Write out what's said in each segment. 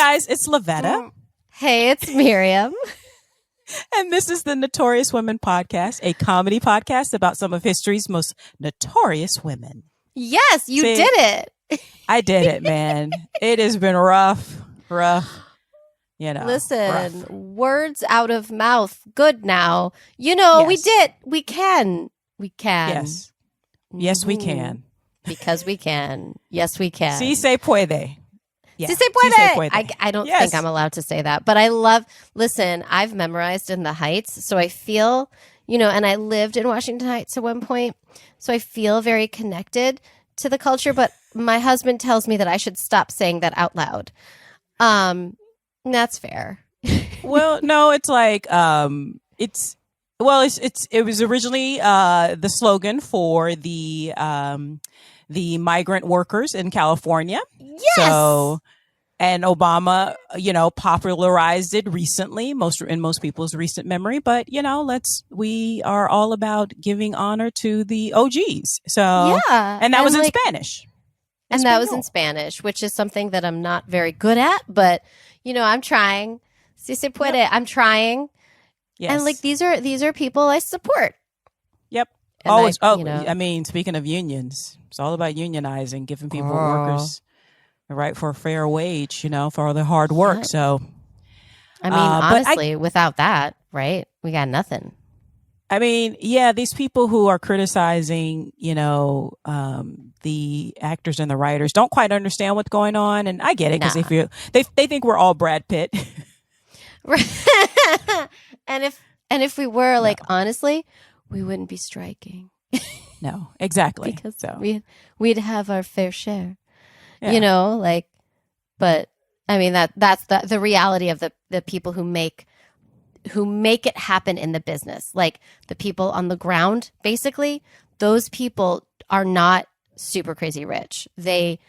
guys, it's Lavetta. Hey, it's Miriam. And this is the Notorious Women Podcast, a comedy podcast about some of history's most notorious women. Yes, you did it. I did it, man. It has been rough. Listen, rough. Words out of mouth. Good now. Yes. We did. We can. Yes. Yes, we can. Because we can. Yes, we can. Si se puede. Yeah. Si se puede. I don't think I'm allowed to say that, but listen, I've memorized In the Heights, so I feel, and I lived in Washington Heights at one point, so I feel very connected to the culture, but my husband tells me that I should stop saying that out loud. That's fair. Well, no, it's like, it was originally the slogan for the migrant workers in California. Yes. So, and Obama, popularized it recently, in most people's recent memory. But we are all about giving honor to the OGs. So, yeah, and that was in Spanish. And that was in Spanish, which is something that I'm not very good at, but I'm trying. Si se puede. Yep. I'm trying. Yes. And these are people I support. Yep. And always. Speaking of unions, it's all about unionizing, giving people workers the right for a fair wage, for all their hard work. Yeah. So, honestly, without that, right, we got nothing. These people who are criticizing, the actors and the writers don't quite understand what's going on, and I get it because they think we're all Brad Pitt. and if we were honestly, we wouldn't be striking. No, exactly. Because we'd have our fair share. Yeah. But that's the reality of the people who make it happen in the business. Like the people on the ground, basically, those people are not super crazy rich. They've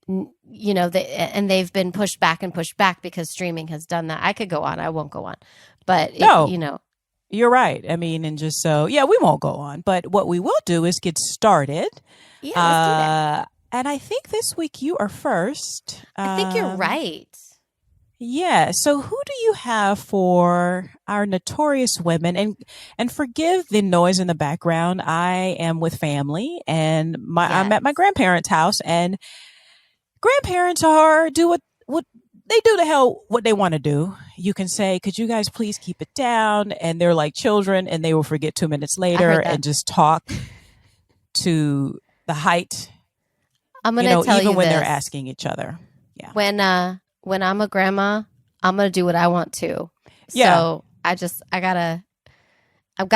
been pushed back because streaming has done that. I could go on. I won't go on. But you're right. We won't go on. But what we will do is get started. Yeah, let's do that. And I think this week you are first. I think you're right. Yeah. So who do you have for our notorious women? And forgive the noise in the background. I am with family, and I'm at my grandparents' house, and grandparents do what they do to hell what they want to do. You can say, could you guys please keep it down? And they're like children, and they will forget 2 minutes later and just talk to the height. I'm going to tell you even when this. They're asking each other. Yeah. When I'm a grandma, I'm going to do what I want to. Yeah. So I've got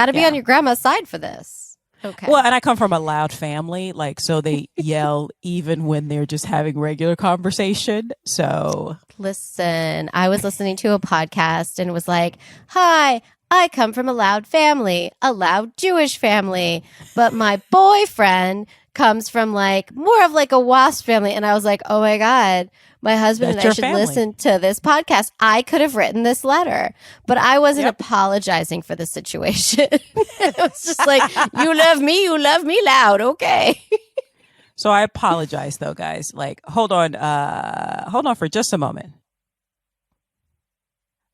to be on your grandma's side for this. Okay. Well, and I come from a loud family, so they yell even when they're just having regular conversation. So listen, I was listening to a podcast and it was like, hi, I come from a loud family, a loud Jewish family, but my boyfriend comes from more of a WASP family. And I was like, oh my God, my husband and I should listen to this podcast. I could have written this letter, but I wasn't apologizing for the situation. It was just like, you love me loud. Okay. So I apologize though, guys. Hold on for just a moment.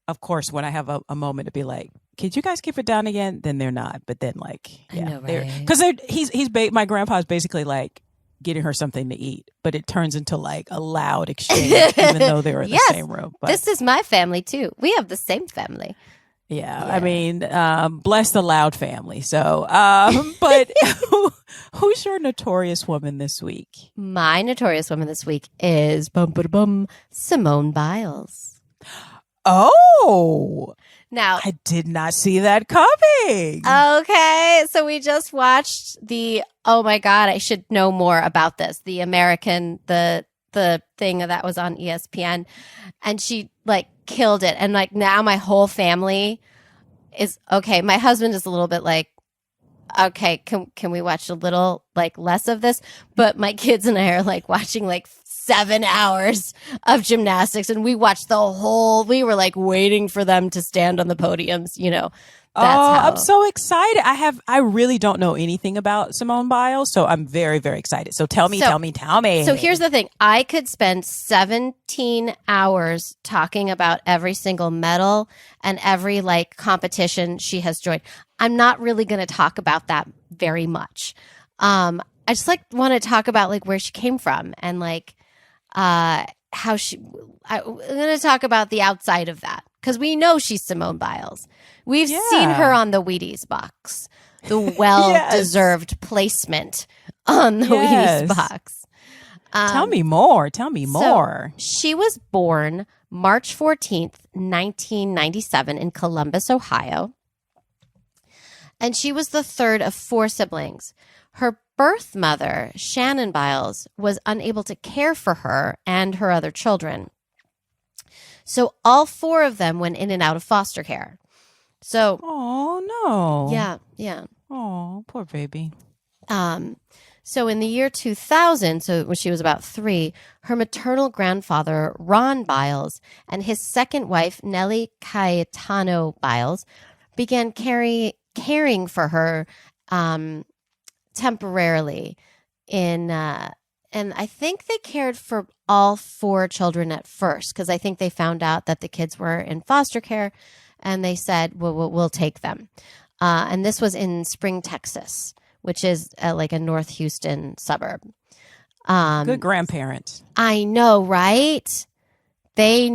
Of course, when I have a moment to be like, could you guys keep it down again? Then they're not. But then I know, right? Because my grandpa's basically getting her something to eat, but it turns into a loud exchange, even though they're in the same room. But this is my family too. We have the same family. Yeah. Bless the loud family. So, but who's your notorious woman this week? My notorious woman this week is Simone Biles. Oh, now I did not see that coming. Okay, so we just watched oh my God, I should know more about this. The thing that was on ESPN, and she killed it. And now my whole family is okay. My husband is a little bit okay, can we watch a little less of this? But my kids and I are watching 7 hours of gymnastics, and we watched we were waiting for them to stand on the podiums, That's Oh, I'm how. so excited. I really don't know anything about Simone Biles, so I'm very, very excited. So tell me, So, tell me, tell so here's me. the thing. I could spend 17 hours talking about every single medal and every like competition she has joined. I'm not really going to talk about that very much. I just like want to talk about like where she came from and like how I'm going to talk about the outside of that because we know she's Simone Biles. We've seen her Yeah. on the Wheaties box, the Yes. well-deserved placement on the Wheaties Yes. box. Tell Um, me more. Tell me so more. she was born March 14th, 1997 in Columbus, Ohio. And she was the third of four siblings. Her birth mother, Shannon Biles, was unable to care for her and her other children. So all four of them went in and out of foster care. So, Oh, no. yeah. Oh, poor baby. Um, so in the year 2000, so when she was about 3, her maternal grandfather, Ron Biles, and his second wife, Nellie Cayetano Biles, began caring for her temporarily and I think they cared for all four children at first because I think they found out that the kids were in foster care and they said, well, we'll take them. And this was in Spring, Texas, which is like a North Houston suburb. Good grandparents. I know, right? They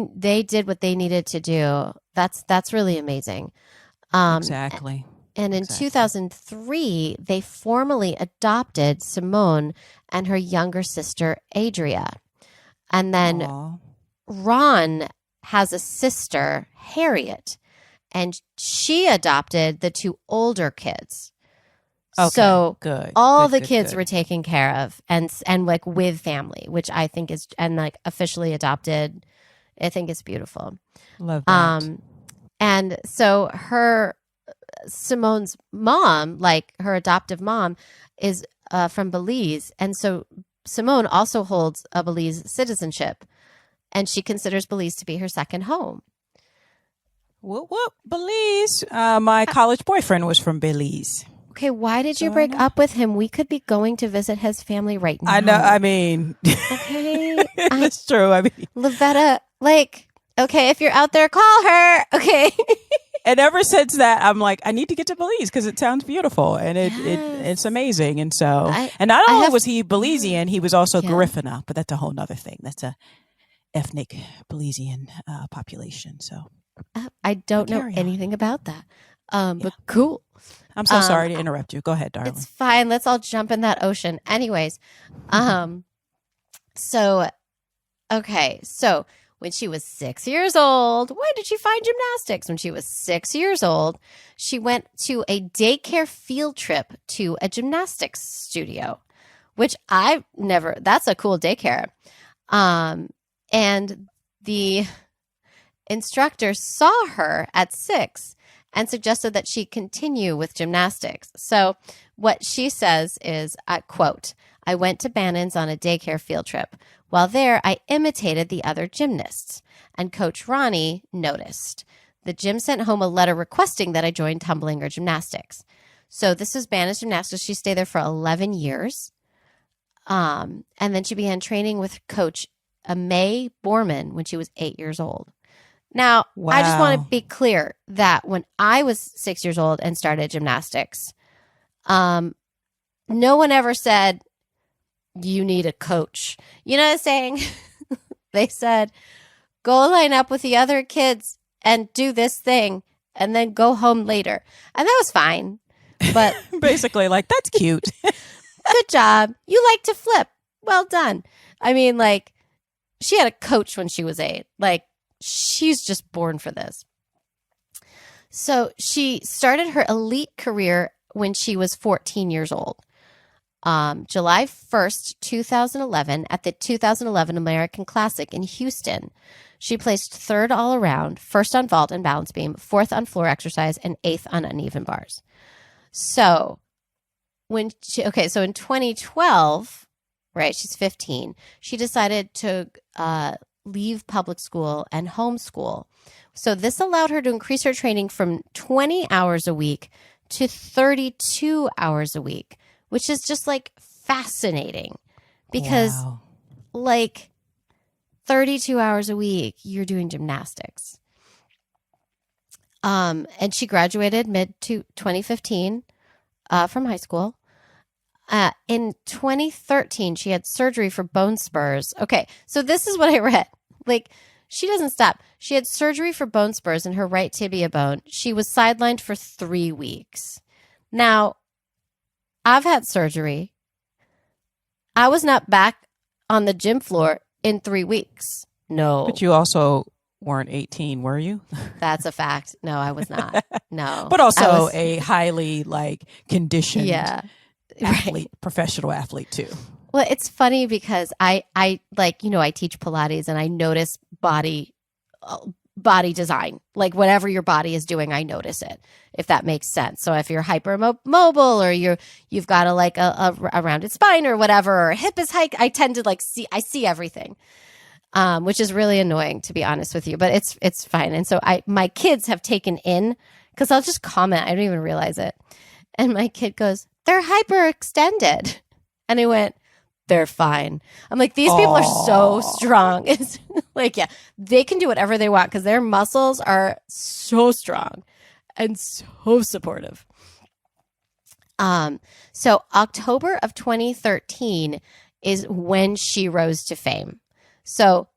did what they needed to do. That's really amazing. Exactly. And in Exactly. 2003, they formally adopted Simone and her younger sister, Adria. And then Aw. Ron has a sister, Harriet, and she adopted the two older kids. Okay, So good. all Good, the good, kids good. were taken care of and like with family, which I think is and like officially adopted. I think is beautiful. Love that. And so Simone's mom, like her adoptive mom, is from Belize. And so Simone also holds a Belize citizenship, and she considers Belize to be her second home. Whoop, whoop. Belize. My college boyfriend was from Belize. Okay, why did you So I break know. up with him? We could be going to visit his family right now. I know. I mean, Okay, that's true. I mean, Lavetta, like, okay, if you're out there, call her. Okay. and ever since that, I'm like, I need to get to Belize because it sounds beautiful and it's Yes. amazing. And so, I and not I only have was he Belizean, he was also yeah. Garifuna, but that's a whole nother thing. That's a ethnic Belizean population. So, I but don't know carry on. anything about that. Yeah. But cool. I'm so sorry to interrupt you. Go ahead, darling. It's fine. Let's all jump in that ocean. Anyways, so okay, so when she was 6 years old, why did she find gymnastics? When she was 6 years old, she went to a daycare field trip to a gymnastics studio, which that's a cool daycare. And the instructor saw her at 6 and suggested that she continue with gymnastics. So what she says is, quote, I went to Bannon's on a daycare field trip. While there, I imitated the other gymnasts, and Coach Ronnie noticed. The gym sent home a letter requesting that I join tumbling or gymnastics. So this is Bannon's Gymnastics. She stayed there for 11 years. And then she began training with Coach May Borman when she was 8 years old. Now, I just want to be clear that when I was 6 years old and started gymnastics, no one ever said, you need a coach. You know what I'm saying? They said, go line up with the other kids and do this thing and then go home later. And that was fine. But basically, like, that's cute. good job. You like to flip. Well done. I mean, like, she had a coach when she was 8. Like, she's just born for this. So she started her elite career when she was 14 years old. July 1st, 2011, at the 2011 American Classic in Houston. She placed 3rd all around, 1st on vault and balance beam, 4th on floor exercise, and 8th on uneven bars. So so in 2012, right, she's 15, she decided to leave public school and homeschool. So this allowed her to increase her training from 20 hours a week to 32 hours a week, which is just like fascinating because Wow. like 32 hours a week, you're doing gymnastics. And she graduated mid to 2015 from high school. In 2013, she had surgery for bone spurs. Okay, so this is what I read. Like, she doesn't stop. She had surgery for bone spurs in her right tibia bone. She was sidelined for 3 weeks. Now, I've had surgery. I was not back on the gym floor in 3 weeks. No. But you also weren't 18, were you? That's a fact. No, I was not. No. But also a highly conditioned athlete, right. professional athlete too. Well, it's funny because I teach Pilates and I notice body design. Like whatever your body is doing, I notice it, if that makes sense. So if you're hypermobile or you've got a rounded spine or whatever, or hip is high, I tend to I see everything. Which is really annoying, to be honest with you, but it's fine. And so my kids have taken in, because I'll just comment, I don't even realize it. And my kid goes, "They're hyperextended." And I went, "They're fine." I'm like, these people are so strong. It's like, yeah, they can do whatever they want because their muscles are so strong and so supportive. So October of 2013 is when she rose to fame. So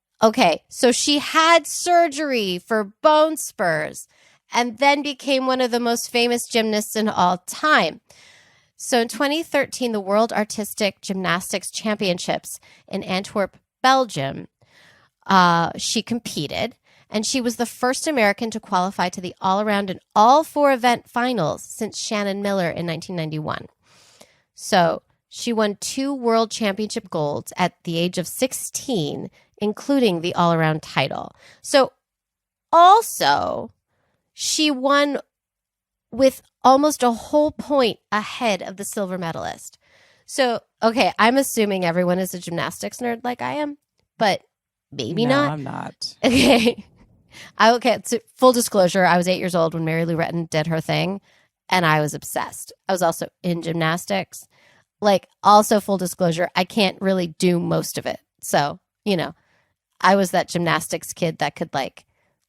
she had surgery for bone spurs and then became one of the most famous gymnasts in all time. So in 2013, the World Artistic Gymnastics Championships in Antwerp, Belgium, she competed, and she was the first American to qualify to the all-around and all-four-event finals since Shannon Miller in 1991. So she won 2 world championship golds at the age of 16, including the all-around title. So also, she won with almost a whole point ahead of the silver medalist. So, okay, I'm assuming everyone is a gymnastics nerd like I am, but maybe no, not. I'm not. Okay. So full disclosure, I was 8 years old when Mary Lou Retton did her thing, and I was obsessed. I was also in gymnastics. Also full disclosure, I can't really do most of it. So, I was that gymnastics kid that could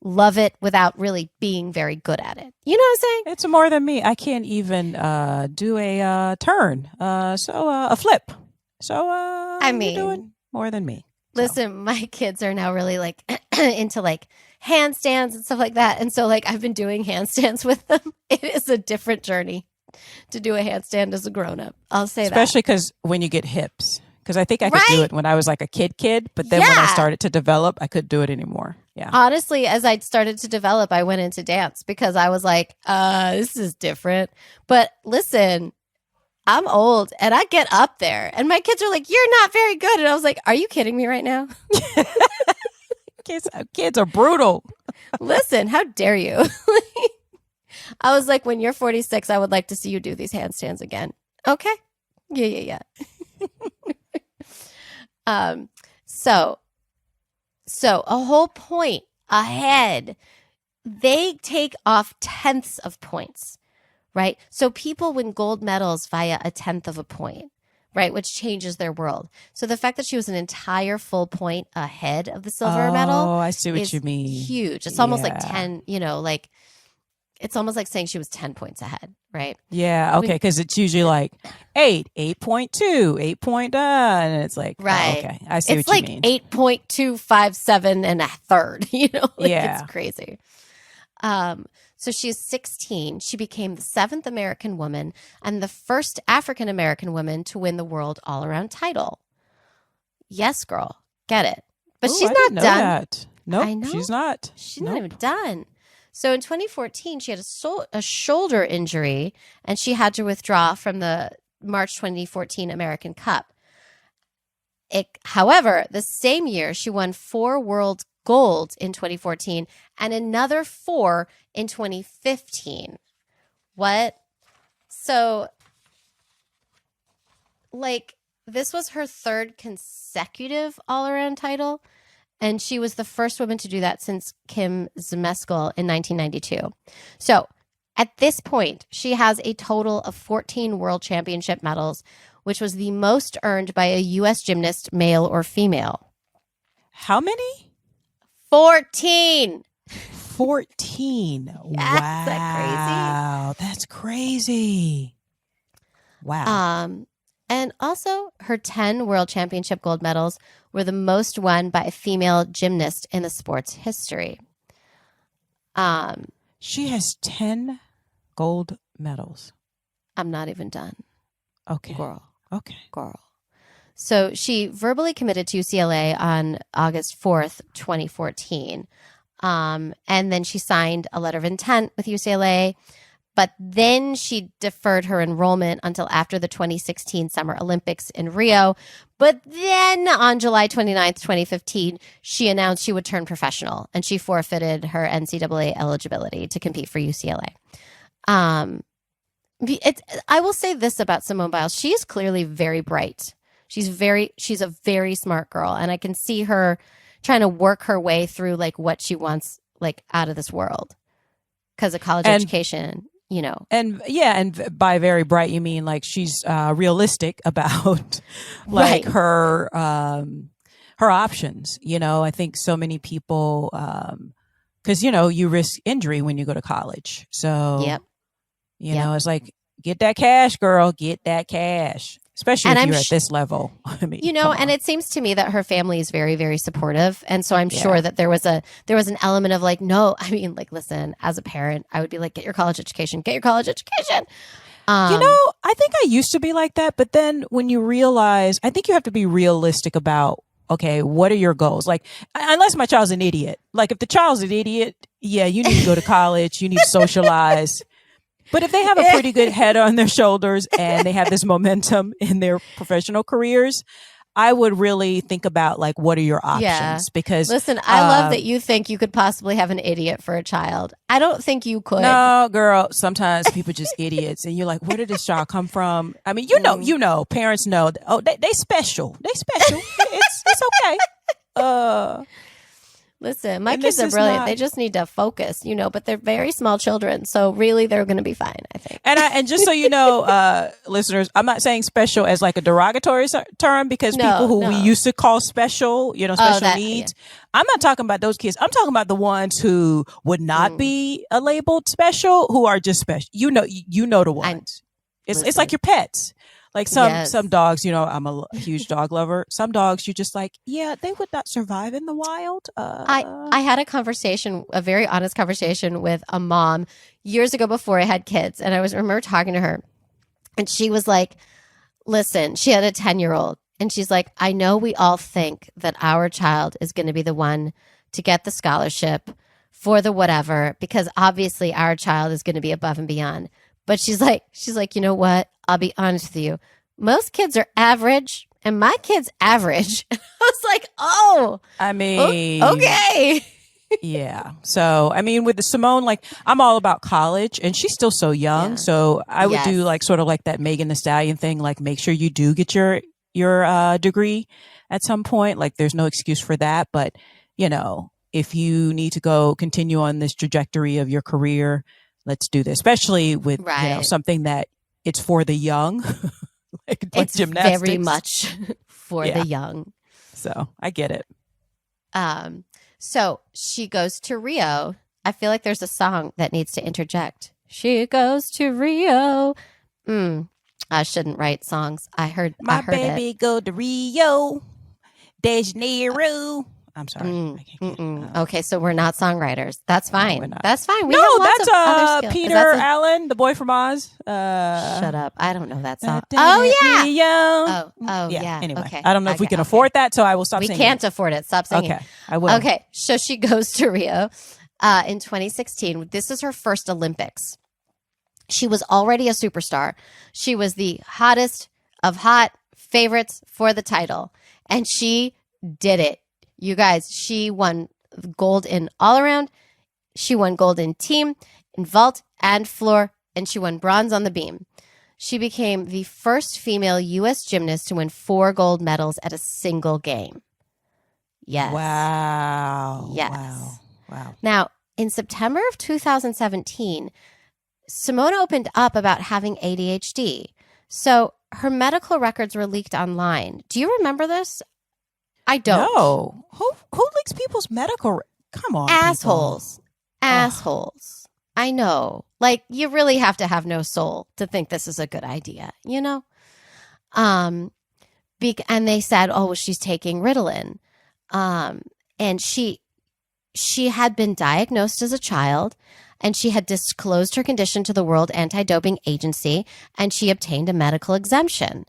love it without really being very good at it. You know what I'm saying? It's more than me. I can't even do a turn. A flip. So you're doing more than me. Listen, my kids are now really into handstands and stuff like that. And so I've been doing handstands with them. It is a different journey to do a handstand as a grown-up. I'll say Especially because when you get hips. Because I think I could do it when I was a kid, but then when I started to develop, I couldn't do it anymore. Yeah. Honestly, as I started to develop, I went into dance because I was like, this is different. But listen, I'm old and I get up there and my kids are like, "You're not very good." And I was like, "Are you kidding me right now?" Kids are brutal. Listen, how dare you? I was like, when you're 46, I would like to see you do these handstands again. Okay. Yeah. So a whole point ahead, they take off tenths of points, right? So people win gold medals via a tenth of a point, right? Which changes their world. So the fact that she was an entire full point ahead of the silver medal. Oh, I see what you mean. Huge. It's almost like 10, it's almost like saying she was 10 points ahead, right? Yeah, okay, because it's usually 8, 8.2, 8. And it's right. Oh, okay, I see what you mean. It's 8.257 and a third, Yeah. It's crazy. So she's 16. She became the 7th American woman and the first African American woman to win the world all-around title. Yes, girl, get it. But she's not done. Nope, I know. She's not. She's not even done. So in 2014, she had a shoulder injury, and she had to withdraw from the March 2014 American Cup. However, the same year, she won 4 world golds in 2014 and another 4 in 2015. What? So, this was her 3rd consecutive all-around title. And she was the first woman to do that since Kim Zmeskal in 1992. So at this point, she has a total of 14 world championship medals, which was the most earned by a U.S. gymnast, male or female. How many? 14. 14. Yes, wow. That's crazy. Wow. And also, her 10 world championship gold medals were the most won by a female gymnast in the sport's history. She has 10 gold medals. I'm not even done. Okay. Girl. Okay. Girl. So she verbally committed to UCLA on August 4th, 2014. And then she signed a letter of intent with UCLA. But then she deferred her enrollment until after the 2016 Summer Olympics in Rio. But then on July 29th, 2015, she announced she would turn professional, and she forfeited her NCAA eligibility to compete for UCLA. I will say this about Simone Biles. She is clearly very bright. She's a very smart girl, and I can see her trying to work her way through like what she wants like out of this world because of college education. You know, and by very bright you mean like she's realistic about like her options. You know, I think so many people because you know you risk injury when you go to college. So you know, it's like get that cash, girl, get that cash. Especially if you're at this level. I mean, you know, and it seems to me that her family is very, very supportive. And so I'm sure that there was an element of like, no, I mean, like, listen, as a parent, I would be like, get your college education. You know, I think I used to be like that. But then when you realize, I think you have to be realistic about, okay, what are your goals? Like, unless my child's an idiot. Like, if the child's an idiot, yeah, you need to go to college. You need to socialize. But if they have a pretty good head on their shoulders and they have this momentum in their professional careers, I would really think about like, what are your options? Yeah. Because listen, I love that you think you could possibly have an idiot for a child. I don't think you could. No, girl. Sometimes people just idiots, and you're like, where did this child come from? I mean, you know, parents know. Oh, they special. They special. It's okay. Listen, my kids are brilliant. They just need to focus, you know, but they're very small children. So really, they're going to be fine, I think. And just so you know, listeners, I'm not saying special as like a derogatory term because people who we used to call special, you know, special needs. Yeah. I'm not talking about those kids. I'm talking about the ones who would not be labeled special, who are just special. You know the ones. It's like your pets. Like some dogs, you know, I'm a huge dog lover. Some dogs, you just like, yeah, they would not survive in the wild. I had a very honest conversation with a mom years ago before I had kids. And I remember talking to her and she was like, listen, she had a 10-year-old and she's like, I know we all think that our child is going to be the one to get the scholarship for the whatever, because obviously our child is going to be above and beyond. But she's like, you know what? I'll be honest with you. Most kids are average, and my kid's average. I was like, oh, I mean, okay. Yeah. So, I mean, with Simone, like, I'm all about college, and she's still so young. Yeah. So I would do like sort of like that Megan Thee Stallion thing, like make sure you do get your degree at some point. Like, there's no excuse for that. But, you know, if you need to continue on this trajectory of your career, let's do this, especially with you know, something that it's for the young, like it's gymnastics. Very much for the young. So I get it. So she goes to Rio. I feel like there's a song that needs to interject. She goes to Rio. I shouldn't write songs. I heard baby go to Rio de Janeiro. I'm sorry. Okay, so we're not songwriters. That's fine. No, that's fine. We have lots of other skills. Peter Allen, the boy from Oz. Shut up. I don't know that song. Oh, yeah. Oh, yeah. Anyway, okay. I don't know if we can afford that, so I will stop singing. We can't afford it. Stop singing. Okay, I will. Okay, so she goes to Rio in 2016. This is her first Olympics. She was already a superstar. She was the hottest of hot favorites for the title, and she did it. You guys, she won gold in all around. She won gold in team, in vault, and floor, and she won bronze on the beam. She became the first female U.S. gymnast to win 4 gold medals at a single game. Yes. Wow. Wow. Yes. Wow. Now, in September of 2017, Simone opened up about having ADHD. So her medical records were leaked online. Do you remember this? I don't. No. Who leaks people's medical? Come on, Assholes. people. Assholes. I know. Like, you really have to have no soul to think this is a good idea, you know? And they said, oh, well, she's taking Ritalin. And she had been diagnosed as a child, and she had disclosed her condition to the World Anti-Doping Agency, and she obtained a medical exemption.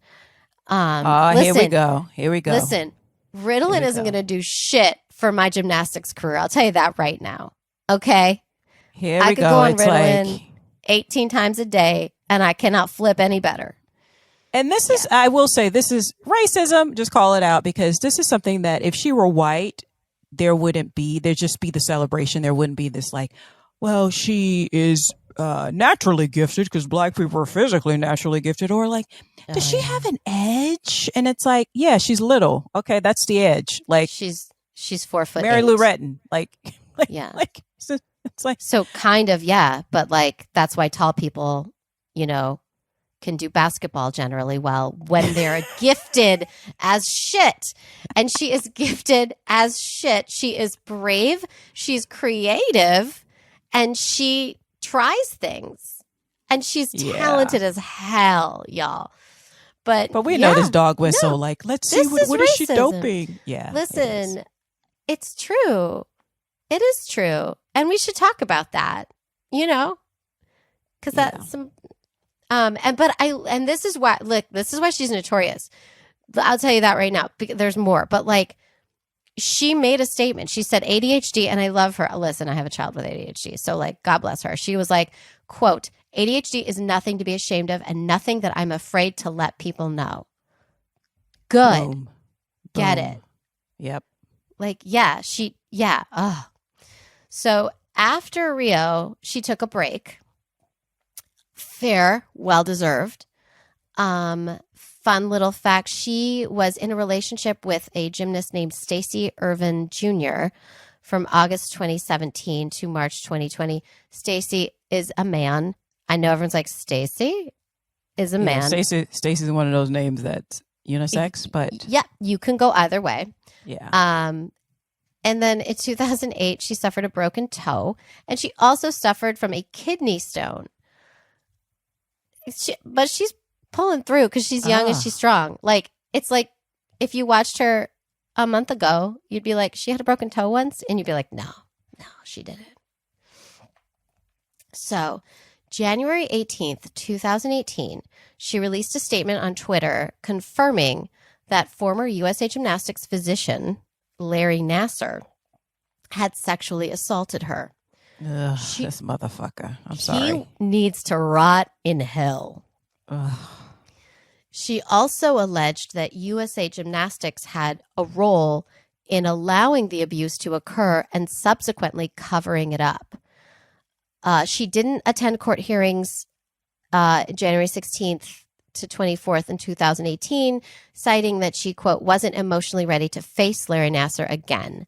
Here we go. Listen, Ritalin isn't going to do shit for my gymnastics career. I'll tell you that right now. Okay? Here we go. I could go on Ritalin 18 times a day, and I cannot flip any better. And this is, I will say, this is racism. Just call it out, because this is something that if she were white, there'd just be the celebration. There wouldn't be this like, well, she is naturally gifted because black people are physically naturally gifted, or like, does she have an edge? And it's like, yeah, she's little. Okay, that's the edge. Like she's 4 foot. Mary Lou Retton. Yeah. Like it's like, so kind of, yeah, but like that's why tall people, can do basketball generally well when they're gifted as shit. And she is gifted as shit. She is brave. She's creative. And she tries things. And she's talented as hell, y'all. But we know this dog whistle. Like, let's see, what is she doping? Yeah. Listen, it's true. It is true. And we should talk about that, because that's some... And this is why, look, this is why she's notorious. I'll tell you that right now, because there's more, but like she made a statement. She said ADHD, and I love her. Listen, I have a child with ADHD. So like, God bless her. She was like, quote, ADHD is nothing to be ashamed of and nothing that I'm afraid to let people know. Good. Boom. Get Boom. it. Yep. Like, So after Rio, she took a break. Fair, well-deserved. Fun little fact, she was in a relationship with a gymnast named Stacy Irvin Jr. from August 2017 to March 2020. Stacy is a man. I know everyone's like, Stacy is a man. Stacy's one of those names that's unisex, but... Yeah, you can go either way. Yeah. And then in 2008, she suffered a broken toe, and she also suffered from a kidney stone. But she's pulling through because she's young and she's strong. Like, it's like if you watched her a month ago, you'd be like, she had a broken toe once, and you'd be like, no, she didn't. So January 18th, 2018, she released a statement on Twitter confirming that former USA Gymnastics physician Larry Nassar had sexually assaulted her. Ugh, this motherfucker. I'm sorry. He needs to rot in hell. Ugh. She also alleged that USA Gymnastics had a role in allowing the abuse to occur and subsequently covering it up. She didn't attend court hearings January 16th to 24th in 2018, citing that she, quote, wasn't emotionally ready to face Larry Nassar again.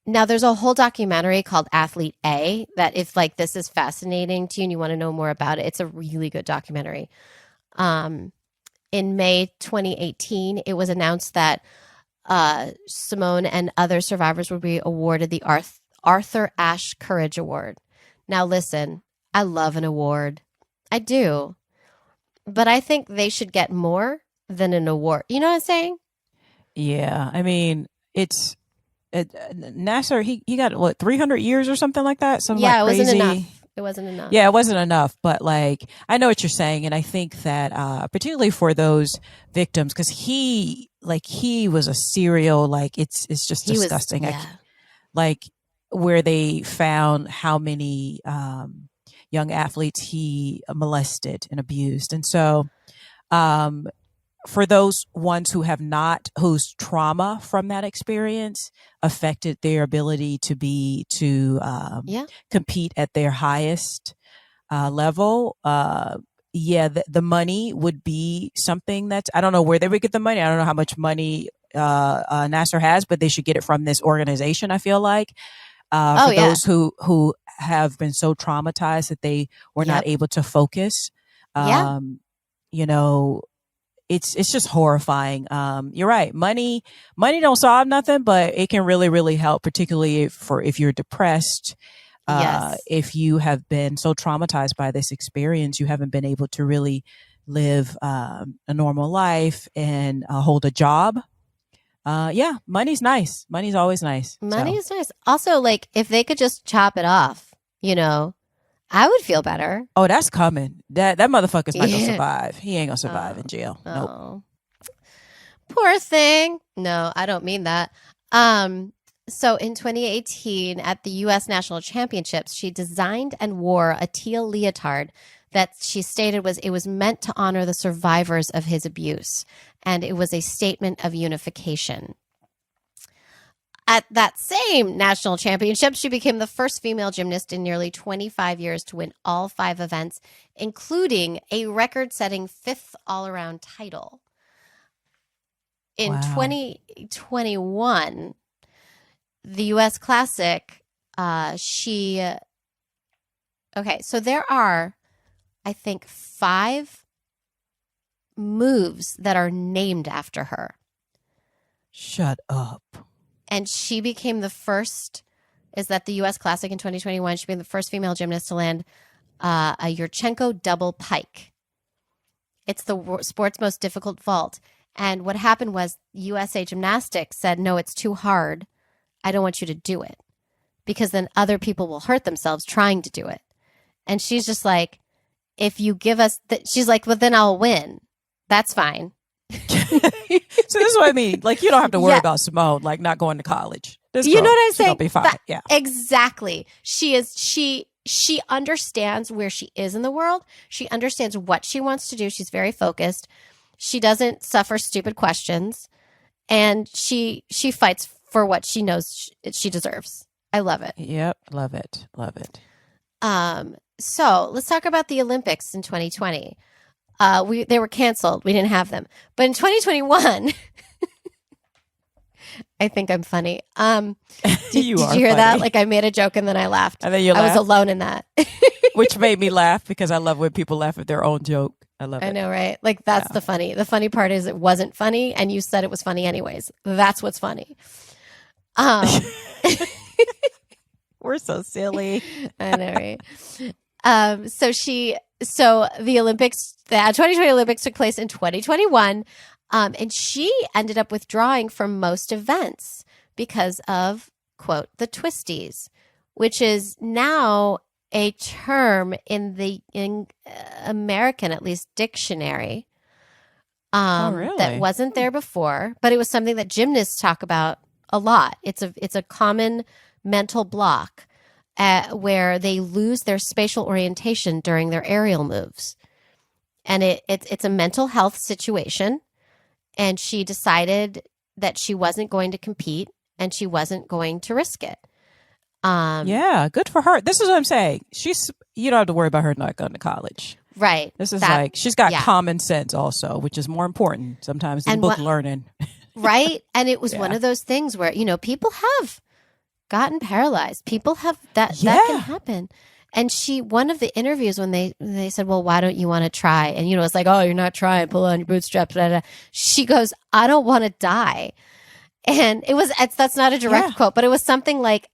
Now, there's a whole documentary called Athlete A that if like this is fascinating to you and you want to know more about it, it's a really good documentary. In May 2018, it was announced that Simone and other survivors would be awarded the Arthur Ashe Courage Award. Now, listen, I love an award. I do. But I think they should get more than an award. You know what I'm saying? Yeah. I mean, it's... Nassar, he got what 300 years or something like that. It wasn't enough. It wasn't enough. Yeah, it wasn't enough. But like, I know what you're saying, and I think that particularly for those victims, because he was a serial, like it's just disgusting. Like where they found how many young athletes he molested and abused, and so. For those ones who have not, whose trauma from that experience affected their ability to compete at their highest level, the money would be something that's, I don't know where they would get the money. I don't know how much money Nasser has, but they should get it from this organization. I feel like Oh for yeah. those who have been so traumatized that they were not Yep. able to focus. Yeah. You know, it's just horrifying. You're right. Money don't solve nothing, but it can really, really help, particularly if you're depressed. Yes. If you have been so traumatized by this experience, you haven't been able to really live a normal life and hold a job. Yeah, money's nice. Money's always nice. Money So, is nice. Also, like if they could just chop it off, I would feel better. oh, that's coming. That motherfucker's not gonna Yeah. survive. He ain't gonna survive Oh, in jail. Nope. oh. Poor thing. No, I don't mean that. So in 2018 at the US National Championships, she designed and wore a teal leotard that she stated it was meant to honor the survivors of his abuse, and it was a statement of unification. At that same national championship, she became the first female gymnast in nearly 25 years to win all 5 events, including a record-setting 5th all-around title. In Wow. 2021, the U.S. Classic, okay, so there are, I think, 5 moves that are named after her. Shut up. And she became the first, is that the U.S. Classic in 2021, she became the first female gymnast to land a Yurchenko double pike. It's the sport's most difficult vault. And what happened was USA Gymnastics said, no, it's too hard. I don't want you to do it because then other people will hurt themselves trying to do it. And she's just like, if you give us, she's like, well, then I'll win. That's fine. So this is what I mean. Like, you don't have to worry about Simone, like, not going to college. This you girl, know what I'm saying? She'll be fine. Yeah. Exactly. She understands where she is in the world. She understands what she wants to do. She's very focused. She doesn't suffer stupid questions. And she fights for what she knows she deserves. I love it. Yep. Love it. Love it. So let's talk about the Olympics in 2020. They were canceled. We didn't have them. But in 2021, I think I'm funny. Did you hear that? Like I made a joke and then I laughed. And then you laughed? I was alone in that. Which made me laugh because I love when people laugh at their own joke. I love it. I know, right? Like that's the funny. The funny part is it wasn't funny and you said it was funny anyways. That's what's funny. We're so silly. I know, right? So the Olympics, the 2020 Olympics took place in 2021. And she ended up withdrawing from most events because of, quote, the twisties, which is now a term in American, at least, dictionary. Really? That wasn't there before, but it was something that gymnasts talk about a lot. It's a common mental block where they lose their spatial orientation during their aerial moves. And it's a mental health situation. And she decided that she wasn't going to compete and she wasn't going to risk it. Yeah, good for her. This is what I'm saying. You don't have to worry about her not going to college. Right. This is she's got common sense also, which is more important sometimes than book learning. Right. And it was one of those things where, people have gotten paralyzed. People have that can happen. And one of the interviews when they said, well, why don't you want to try? And, it's like, oh, you're not trying, pull on your bootstraps. Blah, blah. She goes, I don't want to die. And that's not a direct quote, but it was something like,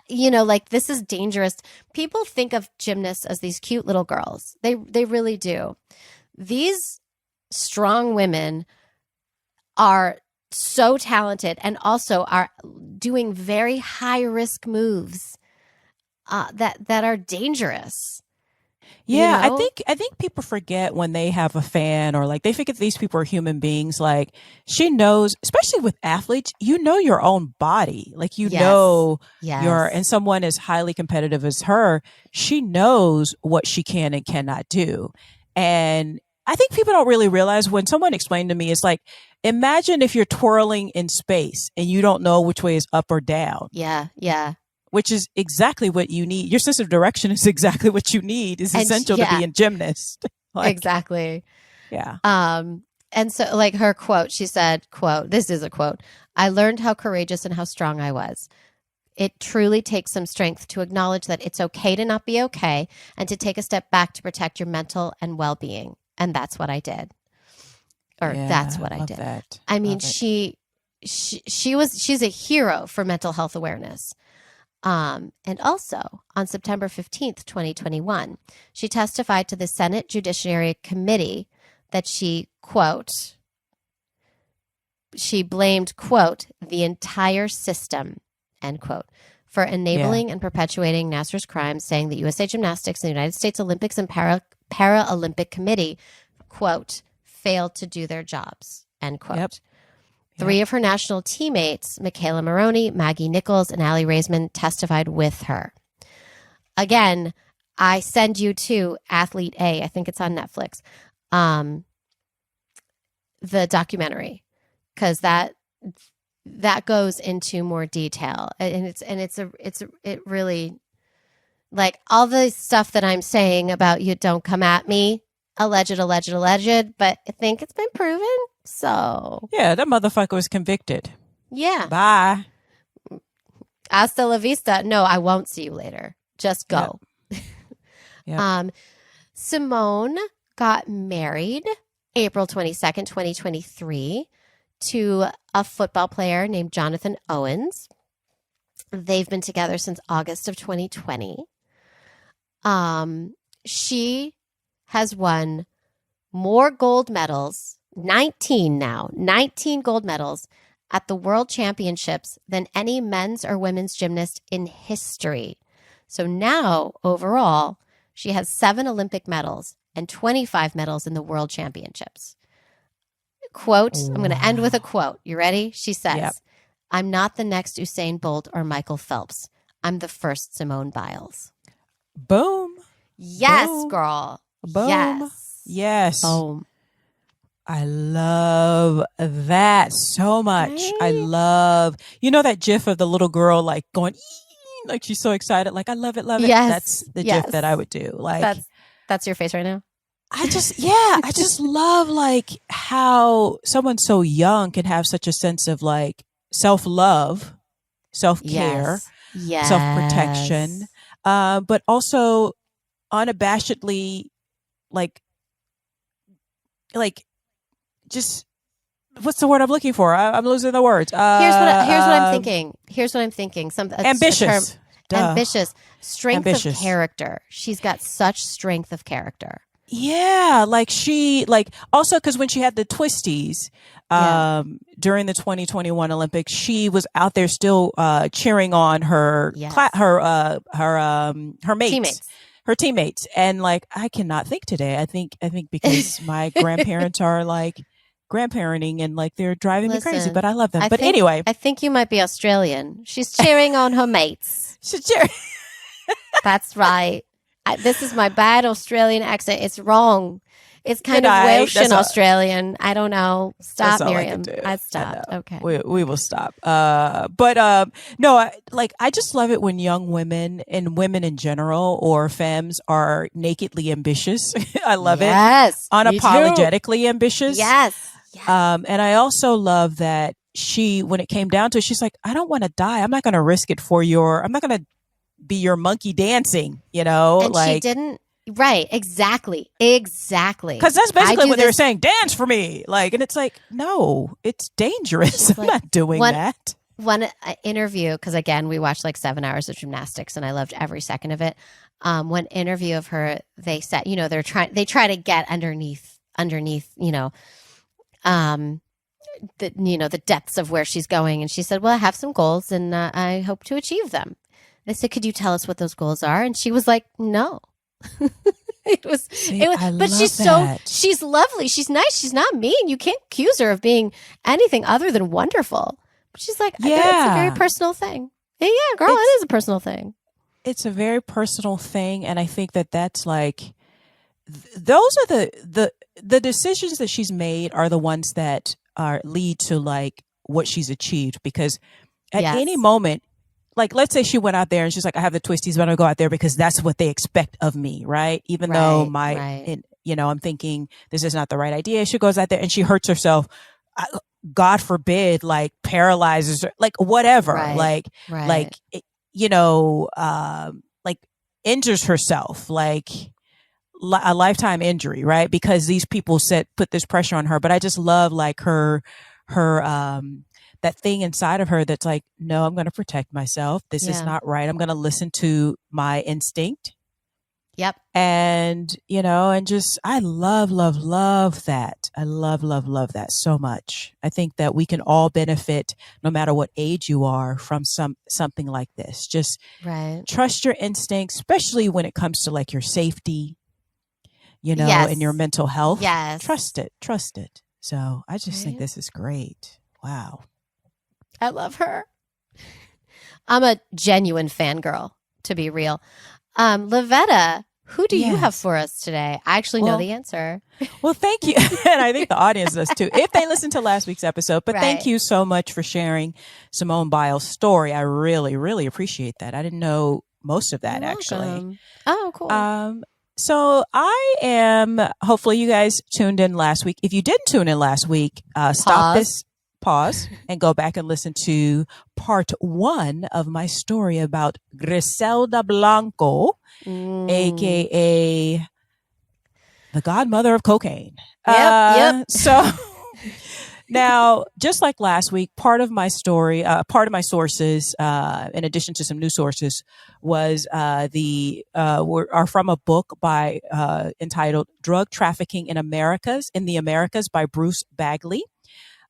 like this is dangerous. People think of gymnasts as these cute little girls. They really do. These strong women are so talented and also are doing very high risk moves. That are dangerous. Yeah, I think people forget when they have a fan or like they forget these people are human beings. Like she knows, especially with athletes, your own body. Like and someone as highly competitive as her, she knows what she can and cannot do. And I think people don't really realize when someone explained to me, it's like, imagine if you're twirling in space and you don't know which way is up or down. Yeah, yeah. Which is exactly what you need. Your sense of direction is exactly what you need. It's essential to be a gymnast. Exactly. Yeah. And so like her quote, she said, quote, this is a quote, "I learned how courageous and how strong I was. It truly takes some strength to acknowledge that it's okay to not be okay and to take a step back to protect your mental and well-being. And that's what I did." Or that's what I did. That. I mean, she's a hero for mental health awareness. And also on September 15th, 2021, she testified to the Senate Judiciary Committee that she, quote, she blamed, quote, "the entire system," end quote, for enabling and perpetuating Nassar's crimes, saying that USA Gymnastics and the United States Olympics and Paralympic Committee, quote, "failed to do their jobs," end quote. Yep. Three of her national teammates, Michaela Maroney, Maggie Nichols, and Allie Raisman, testified with her. Again, I send you to Athlete A. I think it's on Netflix. The documentary, because that goes into more detail, and it really, like, all the stuff that I'm saying about you don't come at me, alleged, but I think it's been proven. So yeah, that motherfucker was convicted. Yeah. Bye. Hasta la vista. No, I won't see you later. Just go. Yep. Simone got married April 22nd, 2023 to a football player named Jonathan Owens. They've been together since August of 2020. She has won more gold medals, 19 gold medals at the World Championships than any men's or women's gymnast in history. So now, overall, she has 7 Olympic medals and 25 medals in the World Championships. Quote, I'm going to end with a quote. You ready? She says, "I'm not the next Usain Bolt or Michael Phelps. I'm the first Simone Biles." Boom. Yes, Boom. girl. Boom. Yes. Boom. I love that so much. Right? I love, that gif of the little girl like going, like she's so excited. Like, I love it. Yes. That's the gif that I would do. Like, that's your face right now. I just love like how someone so young can have such a sense of like self-love, self-care, self-protection, but also unabashedly like just, what's the word I'm looking for? I'm losing the words. Here's what I'm thinking. Ambitious. Ambitious. Strength of character. She's got such strength of character. Yeah, like she, like, also because when she had the twisties during the 2021 Olympics, she was out there still cheering on her her teammates, and like, I cannot think today. I think because my grandparents are like grandparenting and like they're driving me crazy, but I love them. Anyway, I think you might be Australian. She's cheering on her mates. She's cheering. That's right. This is my bad Australian accent. It's wrong. It's kind of Welsh and Australian. I don't know. Stop, Miriam. I stopped. Okay. We will stop. No, I just love it when young women and women in general or femmes are nakedly ambitious. I love it. Unapologetically ambitious. Yes. And I also love that when it came down to it, she's like, I don't want to die. I'm not going to risk it I'm not going to be your monkey dancing, And she didn't. Right. Exactly. Because that's basically what they were saying. Dance for me. Like, and it's like, no, it's dangerous. I'm not doing that. One interview, because again, we watched like 7 hours of gymnastics and I loved every second of it. One interview of her, they said, they try to get underneath, the depths of where she's going. And she said, well, I have some goals and I hope to achieve them. They said, could you tell us what those goals are? And she was like, no. But she's lovely. She's nice. She's not mean. You can't accuse her of being anything other than wonderful. But she's like, it's a very personal thing. Yeah, girl, it is a personal thing. It's a very personal thing. And I think that's like, those are the decisions that she's made are the ones that lead to like what she's achieved, because at any moment, like, let's say she went out there and she's like, I have the twisties, but I'm gonna go out there because that's what they expect of me, right? Even though I'm thinking this is not the right idea. She goes out there and she hurts herself. God forbid, like paralyzes her, like whatever, like like injures herself, like a lifetime injury, right? Because these people put this pressure on her. But I just love like her that thing inside of her that's like, no, I'm going to protect myself. This is not right. I'm going to listen to my instinct. Yep. And, and just, I love that. I love that so much. I think that we can all benefit no matter what age you are from something like this. Just trust your instincts, especially when it comes to like your safety, and your mental health. Yes. Trust it. So I just think this is great. Wow. I love her. I'm a genuine fangirl, to be real. Lavetta, who do you have for us today? I actually know the answer. Well, thank you. And I think the audience does too, if they listened to last week's episode. But thank you so much for sharing Simone Biles' story. I really, really appreciate that. I didn't know most of that, actually. Oh, cool. So I am, hopefully you guys tuned in last week. If you didn't tune in last week, stop this, pause, and go back and listen to part 1 of my story about Griselda Blanco, aka the Godmother of Cocaine. Yep. So now, just like last week, part of my story, part of my sources, in addition to some new sources, was are from a book by entitled "Drug Trafficking in the Americas" by Bruce Bagley.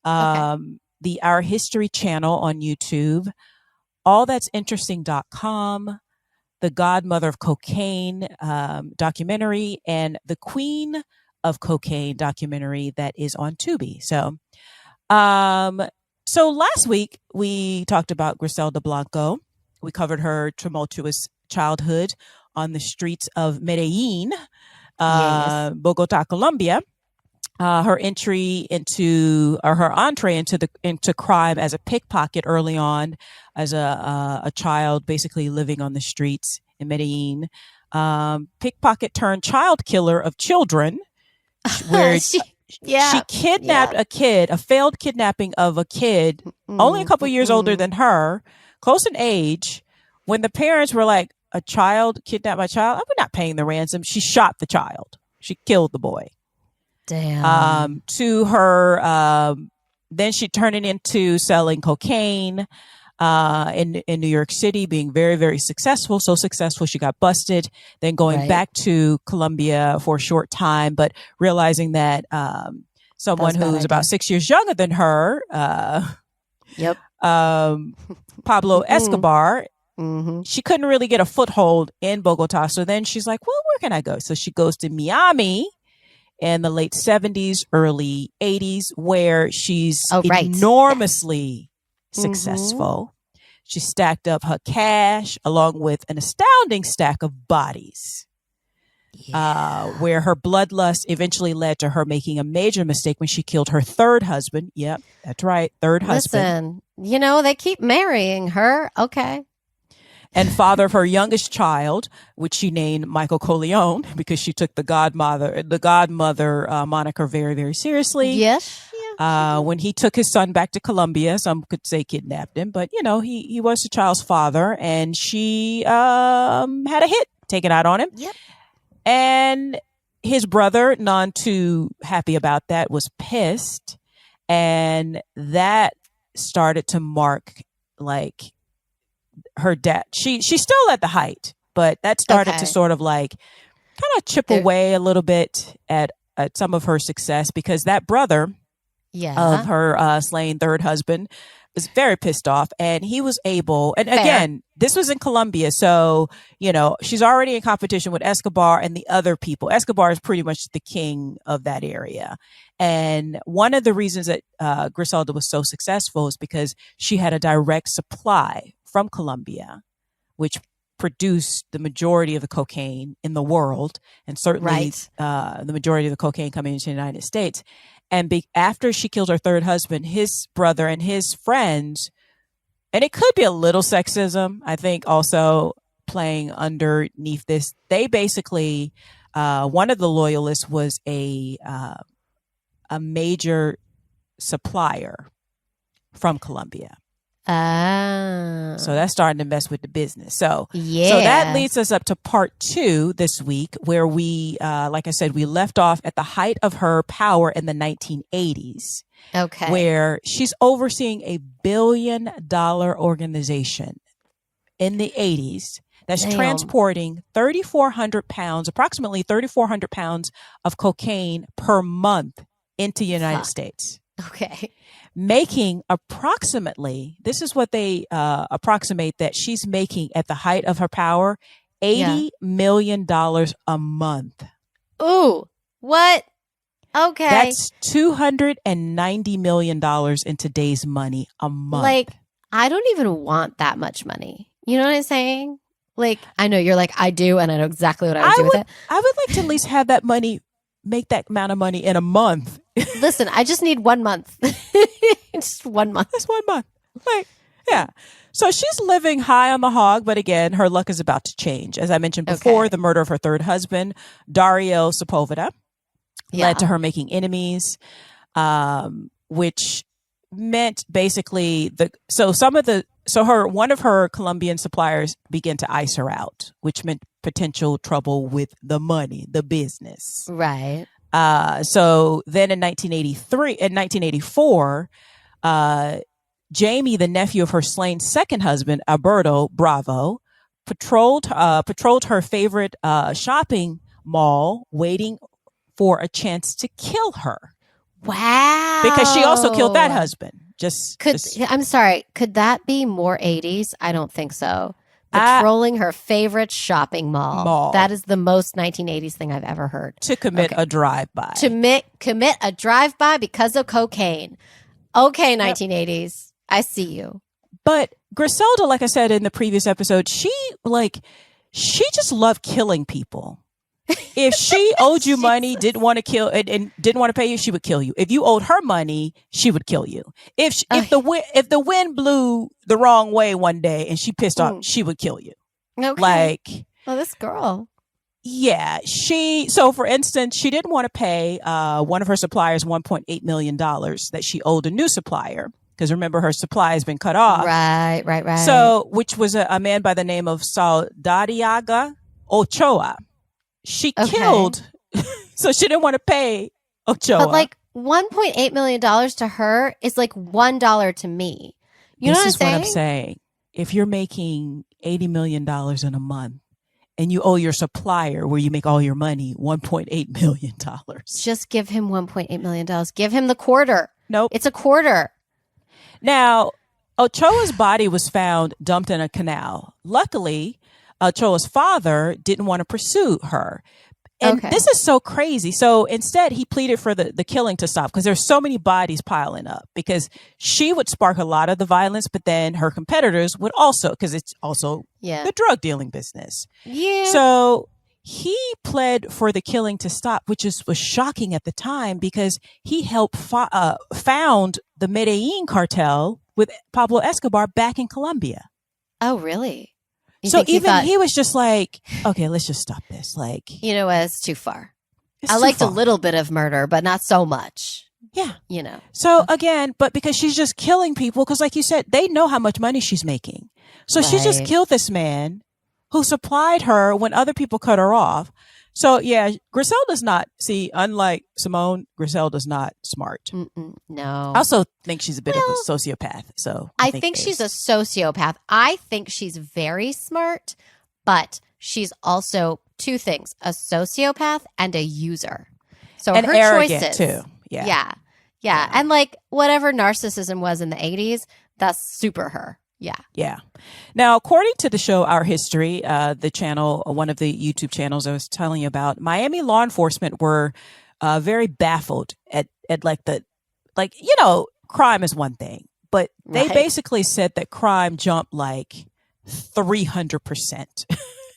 Our History channel on YouTube, allthat'sinteresting.com, the Godmother of Cocaine documentary, and the Queen of Cocaine documentary that is on Tubi. So last week we talked about Griselda Blanco. We covered her tumultuous childhood on the streets of Medellin, Bogota, Colombia. Her entree into crime as a pickpocket early on, as a child, basically living on the streets in Medellin. Pickpocket turned child killer of children, where she kidnapped a kid, a failed kidnapping of a kid, only a couple years older than her, close in age, when the parents were like, a child kidnapped my child? I'm not paying the ransom. She shot the child. She killed the boy. Damn. To her, then she turned it into selling cocaine in New York City, being very, very successful. So successful, she got busted. Then going back to Colombia for a short time, but realizing that someone who's about 6 years younger than her, Pablo Escobar, she couldn't really get a foothold in Bogota. So then she's like, well, where can I go? So she goes to Miami in the late 70s, early 80s, where she's enormously successful. She stacked up her cash along with an astounding stack of bodies, where her bloodlust eventually led to her making a major mistake when she killed her third husband. Yep, that's right. Husband. Listen, they keep marrying her. Okay. And father of her youngest child, which she named Michael Corleone because she took the godmother moniker very, very seriously. Yes. When he took his son back to Colombia, some could say kidnapped him, but he was the child's father, and she had a hit taken out on him. Yep. And his brother, none too happy about that, was pissed, and that started to mark like her death. She's still at the height, but that started to sort of like kind of chip away a little bit at some of her success, because that brother of her slain third husband was very pissed off, and he was able, and again, this was in Colombia, so she's already in competition with Escobar and the other people. Escobar is pretty much the king of that area, and one of the reasons that Griselda was so successful is because she had a direct supply from Colombia, which produced the majority of the cocaine in the world, and certainly the majority of the cocaine coming into the United States. And after she killed her third husband, his brother and his friends and it could be a little sexism, I think, also playing underneath this. They basically, one of the loyalists was a major supplier from Colombia. So that's starting to mess with the business. So that leads us up to part 2 this week, where we, like I said, we left off at the height of her power in the 1980s. Okay. Where she's overseeing a $1 billion organization in the 80s that's transporting 3,400 pounds, approximately 3,400 pounds of cocaine per month into the United States. Okay. Making approximately, this is what they approximate that she's making at the height of her power, $80 million a month. Ooh, what? Okay. That's $290 million in today's money a month. Like, I don't even want that much money. You know what I'm saying? Like, I know you're like, I do, and I know exactly what I would do with it. I would like to at least have that money, make that amount of money in a month. Listen, I just need 1 month. Just 1 month. That's 1 month. Like, yeah. So she's living high on the hog, but again, her luck is about to change. As I mentioned before, the murder of her third husband, Dario Sepulveda, led to her making enemies, which meant basically one of her Colombian suppliers began to ice her out, which meant potential trouble with the money, the business. Right. So then in 1984, Jamie, the nephew of her slain second husband, Alberto Bravo, patrolled her favorite shopping mall, waiting for a chance to kill her. Wow. Because she also killed that husband. I'm sorry. Could that be more 80s? I don't think so. Patrolling her favorite shopping mall. That is the most 1980s thing I've ever heard. To commit a drive-by. Commit a drive-by because of cocaine. Okay, 1980s. I see you. But Griselda, like I said in the previous episode, she just loved killing people. If she owed you money, didn't want to kill and didn't want to pay you, she would kill you. If you owed her money, she would kill you. If the wind blew the wrong way one day and she pissed off, she would kill you. Okay. This girl. Yeah, so for instance, she didn't want to pay one of her suppliers $1.8 million that she owed a new supplier. Because remember, her supply has been cut off. Right. So, which was a man by the name of Saldarriaga Ochoa. She killed, so she didn't want to pay Ochoa. But like $1.8 million to her is like $1 to me. You know what I'm saying? This is what I'm saying. If you're making $80 million in a month and you owe your supplier where you make all your money $1.8 million. Just give him $1.8 million. Give him the quarter. Nope. It's a quarter. Now, Ochoa's body was found dumped in a canal. Luckily, Ochoa's father didn't want to pursue her. And this is so crazy. So instead, he pleaded for the killing to stop because there's so many bodies piling up because she would spark a lot of the violence, but then her competitors would also, because it's also the drug dealing business. Yeah. So he pled for the killing to stop, which was shocking at the time because he helped found the Medellin cartel with Pablo Escobar back in Colombia. Oh, really? So even he was just like, okay, let's just stop this. Like, you know what? It's too far. I liked a little bit of murder, but not so much. Yeah. You know. So again, but because she's just killing people, because like you said, they know how much money she's making. So she just killed this man who supplied her when other people cut her off. So yeah, Griselda's not, unlike Simone, Griselda's not smart. No. I also think she's a bit of a sociopath. So I think she's a sociopath. I think she's very smart, but she's also two things, a sociopath and a user. So and her arrogant choices too. Yeah. And like whatever narcissism was in the 80s, that's super her. Yeah. Now, according to the show Our History, the channel, one of the YouTube channels I was telling you about, Miami law enforcement were very baffled at crime is one thing, but they basically said that crime jumped like 300%.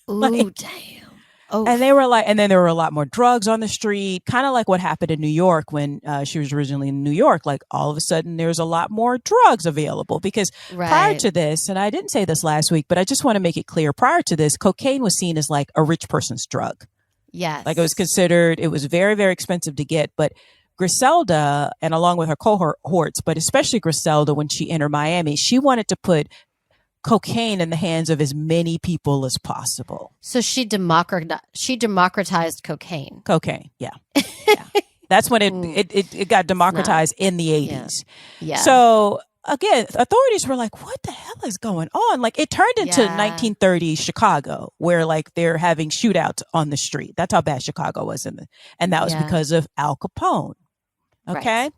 Ooh, damn. Oh, And they were like, and then there were a lot more drugs on the street, kind of like what happened in New York when she was originally in New York. Like all of a sudden, there's a lot more drugs available because prior right. to this, and I didn't say this last week, but I just want to make it clear. Prior to this, cocaine was seen as like a rich person's drug. Like it was Yes. considered, it was very, very expensive to get. But Griselda, and along with her cohorts, but especially Griselda, when she entered Miami, she wanted to put cocaine in the hands of as many people as possible. So she democratized cocaine. Cocaine, yeah. Yeah. That's when it got democratized in the 80s. Yeah. So again, authorities were like, what the hell is going on? Like it turned into 1930s Chicago where like they're having shootouts on the street. That's how bad Chicago was and that was because of Al Capone. Okay.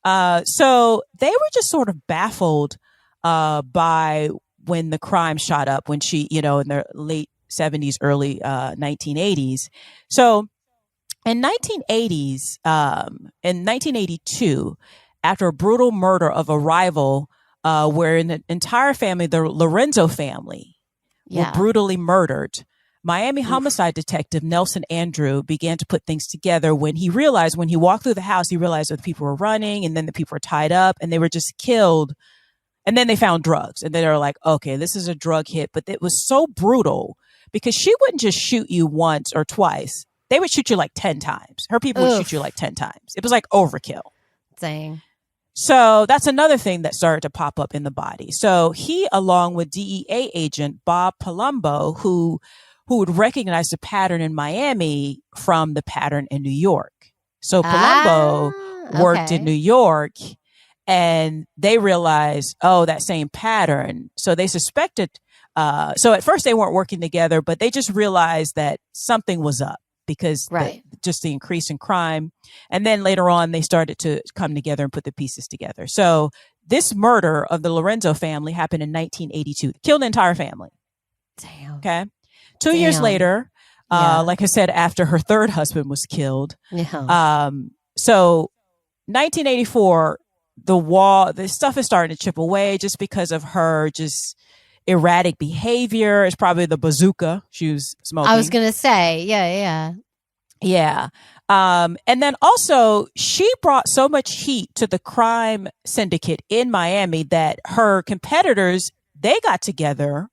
Right. So they were just sort of baffled by when the crime shot up when she, in the late 70s, early 1980s. So in 1982, after a brutal murder of a rival, where an entire family, the Lorenzo family, were brutally murdered, Miami homicide detective Nelson Andrew began to put things together when he walked through the house, he realized that the people were running and then the people were tied up and they were just killed. And then they found drugs and then they were like, okay, this is a drug hit. But it was so brutal because she wouldn't just shoot you once or twice. They would shoot you like 10 times. Her people would shoot you like 10 times. It was like overkill. Dang. So that's another thing that started to pop up in the body. So he, along with DEA agent Bob Palumbo, who would recognize the pattern in Miami from the pattern in New York. So Palumbo worked in New York. And they realized, that same pattern. So they suspected. So at first they weren't working together, but they just realized that something was up because just the increase in crime. And then later on, they started to come together and put the pieces together. So this murder of the Lorenzo family happened in 1982, killed the entire family. Damn. Okay. 2 years later, like I said, after her third husband was killed. Yeah. So 1984, the stuff is starting to chip away just because of her just erratic behavior. It's probably the bazooka she was smoking. I was going to say, yeah. And then also she brought so much heat to the crime syndicate in Miami that her competitors, they got together.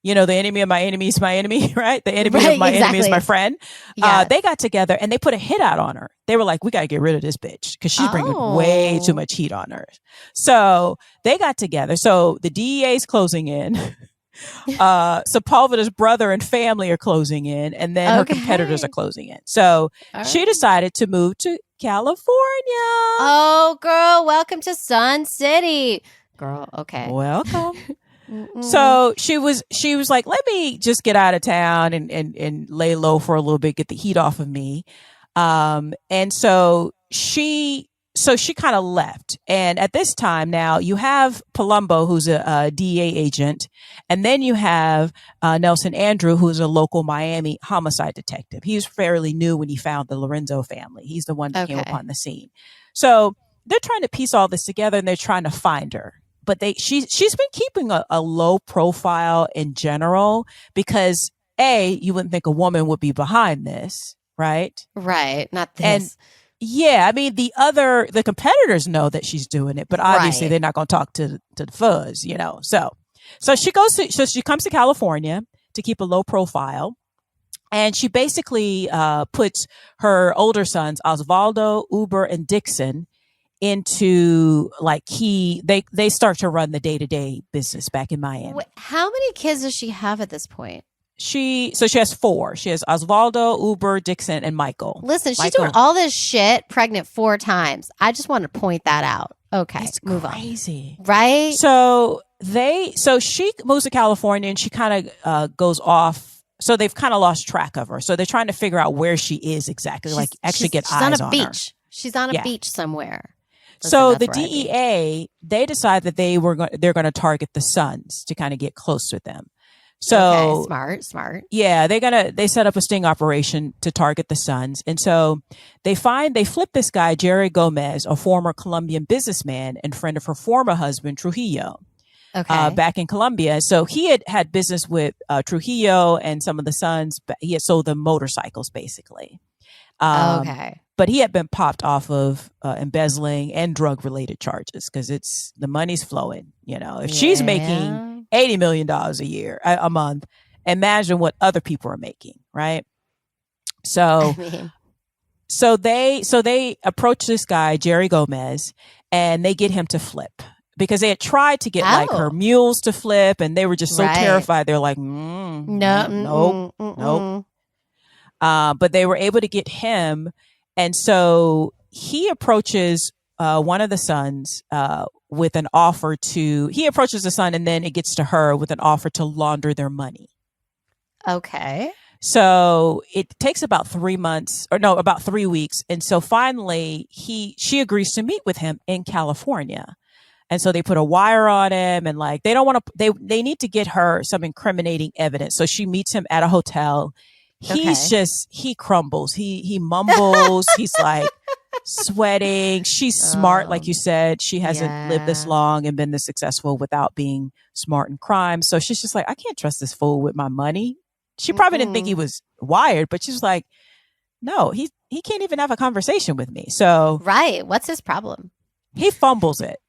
The enemy of my enemy is my enemy, right? The enemy of my enemy is my friend. Yeah. They got together and they put a hit out on her. They were like, we got to get rid of this bitch because she's bringing way too much heat on her. So they got together. So the DEA is closing in. Sepulveda's brother and family are closing in. And then her competitors are closing in. So she decided to move to California. Oh, girl, welcome to Sun City. Girl, okay. Welcome. So she was like, let me just get out of town and lay low for a little bit, get the heat off of me. And so she kind of left. And at this time now you have Palumbo, who's a DEA agent. And then you have Nelson Andrew, who's a local Miami homicide detective. He was fairly new when he found the Lorenzo family. He's the one that came upon the scene. So they're trying to piece all this together and they're trying to find her. But she's been keeping a low profile in general because you wouldn't think a woman would be behind this, right? Right, not this. And I mean the competitors know that she's doing it, but obviously they're not going to talk to the fuzz, So she comes to California to keep a low profile, and she basically puts her older sons Osvaldo, Uber, and Dixon into like they start to run the day-to-day business back in Miami. Wait, how many kids does she have at this point? She has 4. She has Osvaldo, Uber, Dixon, and Michael. Listen, she's doing all this shit pregnant 4 times. I just want to point that out. Okay, it's move crazy. On. Right? So she moves to California and she kind of goes off. So they've kind of lost track of her. So they're trying to figure out where she is exactly, get eyes on her. She's on a beach. She's on a beach somewhere. So the DEA, they decide that they're going to target the sons to kind of get close with them. So smart. Yeah, they set up a sting operation to target the sons. And so they flip this guy, Jerry Gomez, a former Colombian businessman and friend of her former husband, Trujillo. Okay. back in Colombia. So he had business with Trujillo and some of the sons. He had sold them motorcycles, basically. Okay. But he had been popped off of embezzling and drug related charges because the money's flowing. If she's making Yeah. $80 million a year, a month, imagine what other people are making, right? So, I mean, so they approach this guy, Jerry Gomez, and they get him to flip because they had tried to get like her mules to flip, and they were just so terrified. They're like, no, nope. But they were able to get him. And so he approaches one of the sons with an offer he approaches the son, and then it gets to her with an offer to launder their money. Okay. So it takes about 3 months, or no, about 3 weeks. And so finally she agrees to meet with him in California. And so they put a wire on him, and like, they don't want to, they need to get her some incriminating evidence. So she meets him at a hotel. He crumbles. He mumbles. He's like sweating. She's smart. Like you said, she hasn't lived this long and been this successful without being smart in crime. So she's just like, I can't trust this fool with my money. She probably didn't think he was wired, but she was like, no, he can't even have a conversation with me. So right. What's his problem? He fumbles it.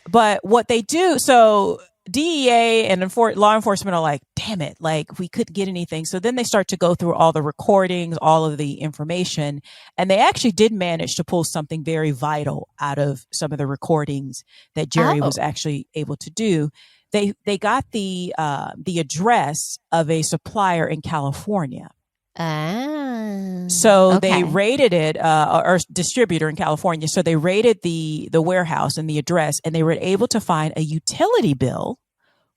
But what they do, so DEA and law enforcement are like, damn it, like we couldn't get anything. So then they start to go through all the recordings, all of the information, and they actually did manage to pull something very vital out of some of the recordings that Jerry was actually able to do. They got the address of a supplier in California. So they raided it, or distributor in California. So they raided the warehouse and the address, and they were able to find a utility bill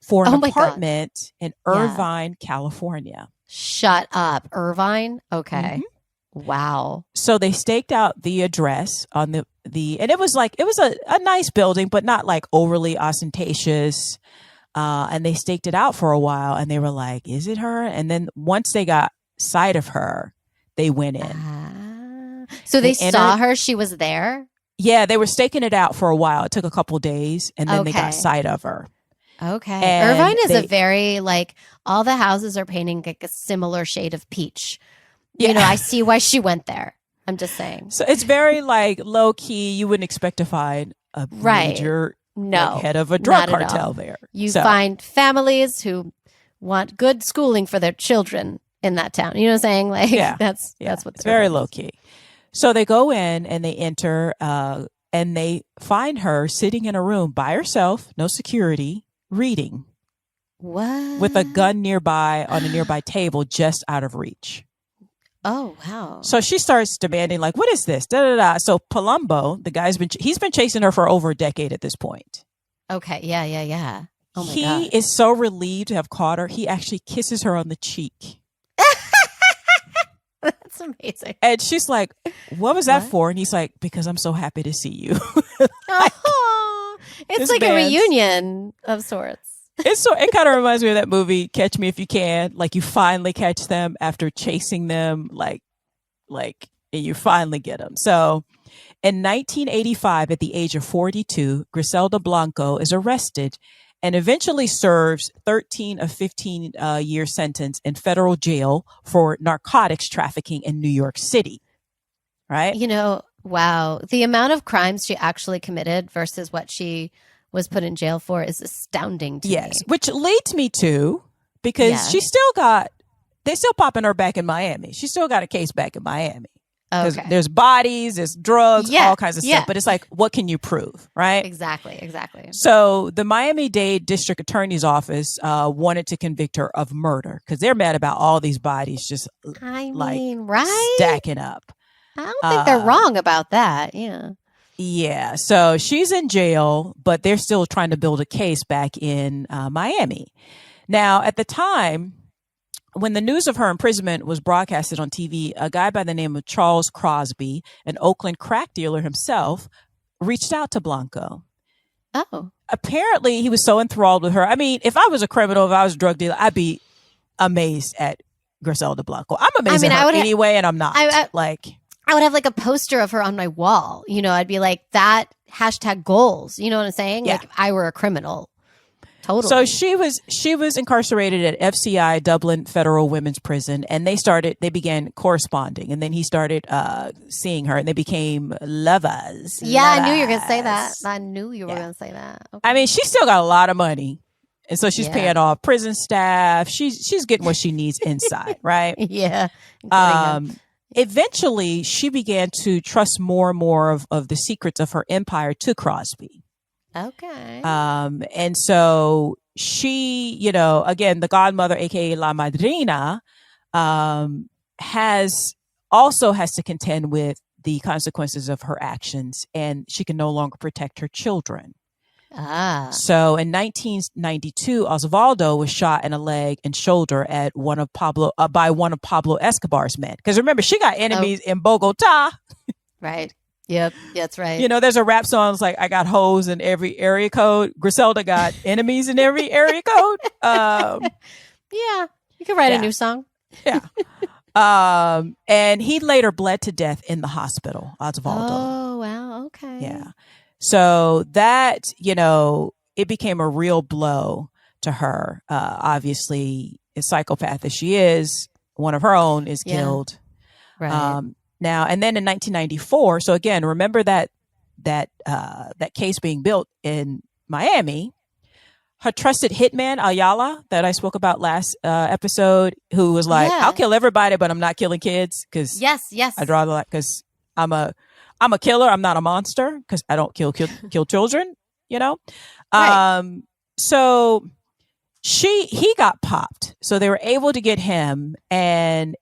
for an apartment in Irvine, California. Shut up. Irvine? Okay. Mm-hmm. Wow. So they staked out the address on and it was a nice building, but not like overly ostentatious. And they staked it out for a while, and they were like, is it her? And then once they got sight of her, they went in. So they saw her? She was there? Yeah, they were staking it out for a while. It took a couple days, and then they got sight of her. Okay. And Irvine is a very, like, all the houses are painting like a similar shade of peach. You know, I see why she went there. I'm just saying. So it's very, like, low key. You wouldn't expect to find a major head of a drug cartel there. You find families who want good schooling for their children in that town. You know what I'm saying? Like, that's what it's very low key. So they go in and they enter, and they find her sitting in a room by herself, no security, reading. What? With a gun nearby on a nearby table, just out of reach. Oh, wow. So she starts demanding, like, what is this? Da, da, da. So Palumbo, the guy's he's been chasing her for over a decade at this point. Okay. Yeah. Oh my God. He is so relieved to have caught her. He actually kisses her on the cheek. That's amazing. And she's like, what was that for? And he's like, because I'm so happy to see you. It's like a reunion of sorts. It kind of reminds me of that movie, Catch Me If You Can. Like, you finally catch them after chasing them, like, and you finally get them. So in 1985, at the age of 42, Griselda Blanco is arrested and eventually serves 13 of 15 year sentence in federal jail for narcotics trafficking in New York City. Right? You know, wow. The amount of crimes she actually committed versus what she was put in jail for is astounding to me. Yes, which leads me to, because they still popping her back in Miami. She still got a case back in Miami. Okay. There's bodies, there's drugs, all kinds of stuff. But it's like, what can you prove, right? Exactly. So the Miami-Dade District Attorney's Office wanted to convict her of murder because they're mad about all these bodies just stacking up. I don't think they're wrong about that. Yeah. Yeah. So she's in jail, but they're still trying to build a case back in Miami. Now, at the time, when the news of her imprisonment was broadcasted on TV, a guy by the name of Charles Crosby, an Oakland crack dealer himself, reached out to Blanco. Oh. Apparently, he was so enthralled with her. I mean, if I was a criminal, if I was a drug dealer, I'd be amazed at Griselda Blanco. I'm amazed at her anyway, and I'm not. I would have like a poster of her on my wall. You know, I'd be like, that #goals. You know what I'm saying? Yeah. Like, if I were a criminal. Totally. So she was incarcerated at FCI Dublin Federal Women's Prison, and they began corresponding, and then he started seeing her, and they became lovers. Yeah, I knew you were gonna say that. I knew you were gonna say that. Okay. I mean, she still got a lot of money, and so she's paying off prison staff. She's getting what she needs inside, right? Yeah. Eventually, she began to trust more and more of the secrets of her empire to Crosby. Okay. And so she, again, the godmother, aka La Madrina, has to contend with the consequences of her actions, and she can no longer protect her children. So in 1992, Osvaldo was shot in a leg and shoulder at by one of Pablo Escobar's men. Because remember, she got enemies in Bogota. Right. Yep, that's right. There's a rap song that's like, I got hoes in every area code. Griselda got enemies in every area code. Yeah, you can write a new song. Yeah. And he later bled to death in the hospital, Osvaldo. Oh, wow. Okay. Yeah. So that, it became a real blow to her. Obviously, a psychopath as she is, one of her own is killed. Right. Now, and then in 1994, so again, remember that case being built in Miami, her trusted hitman, Ayala, that I spoke about last episode, who was like, I'll kill everybody, but I'm not killing kids. Because yes. I draw the line because I'm a killer. I'm not a monster because I don't kill children, Right. So he got popped. So they were able to get him, and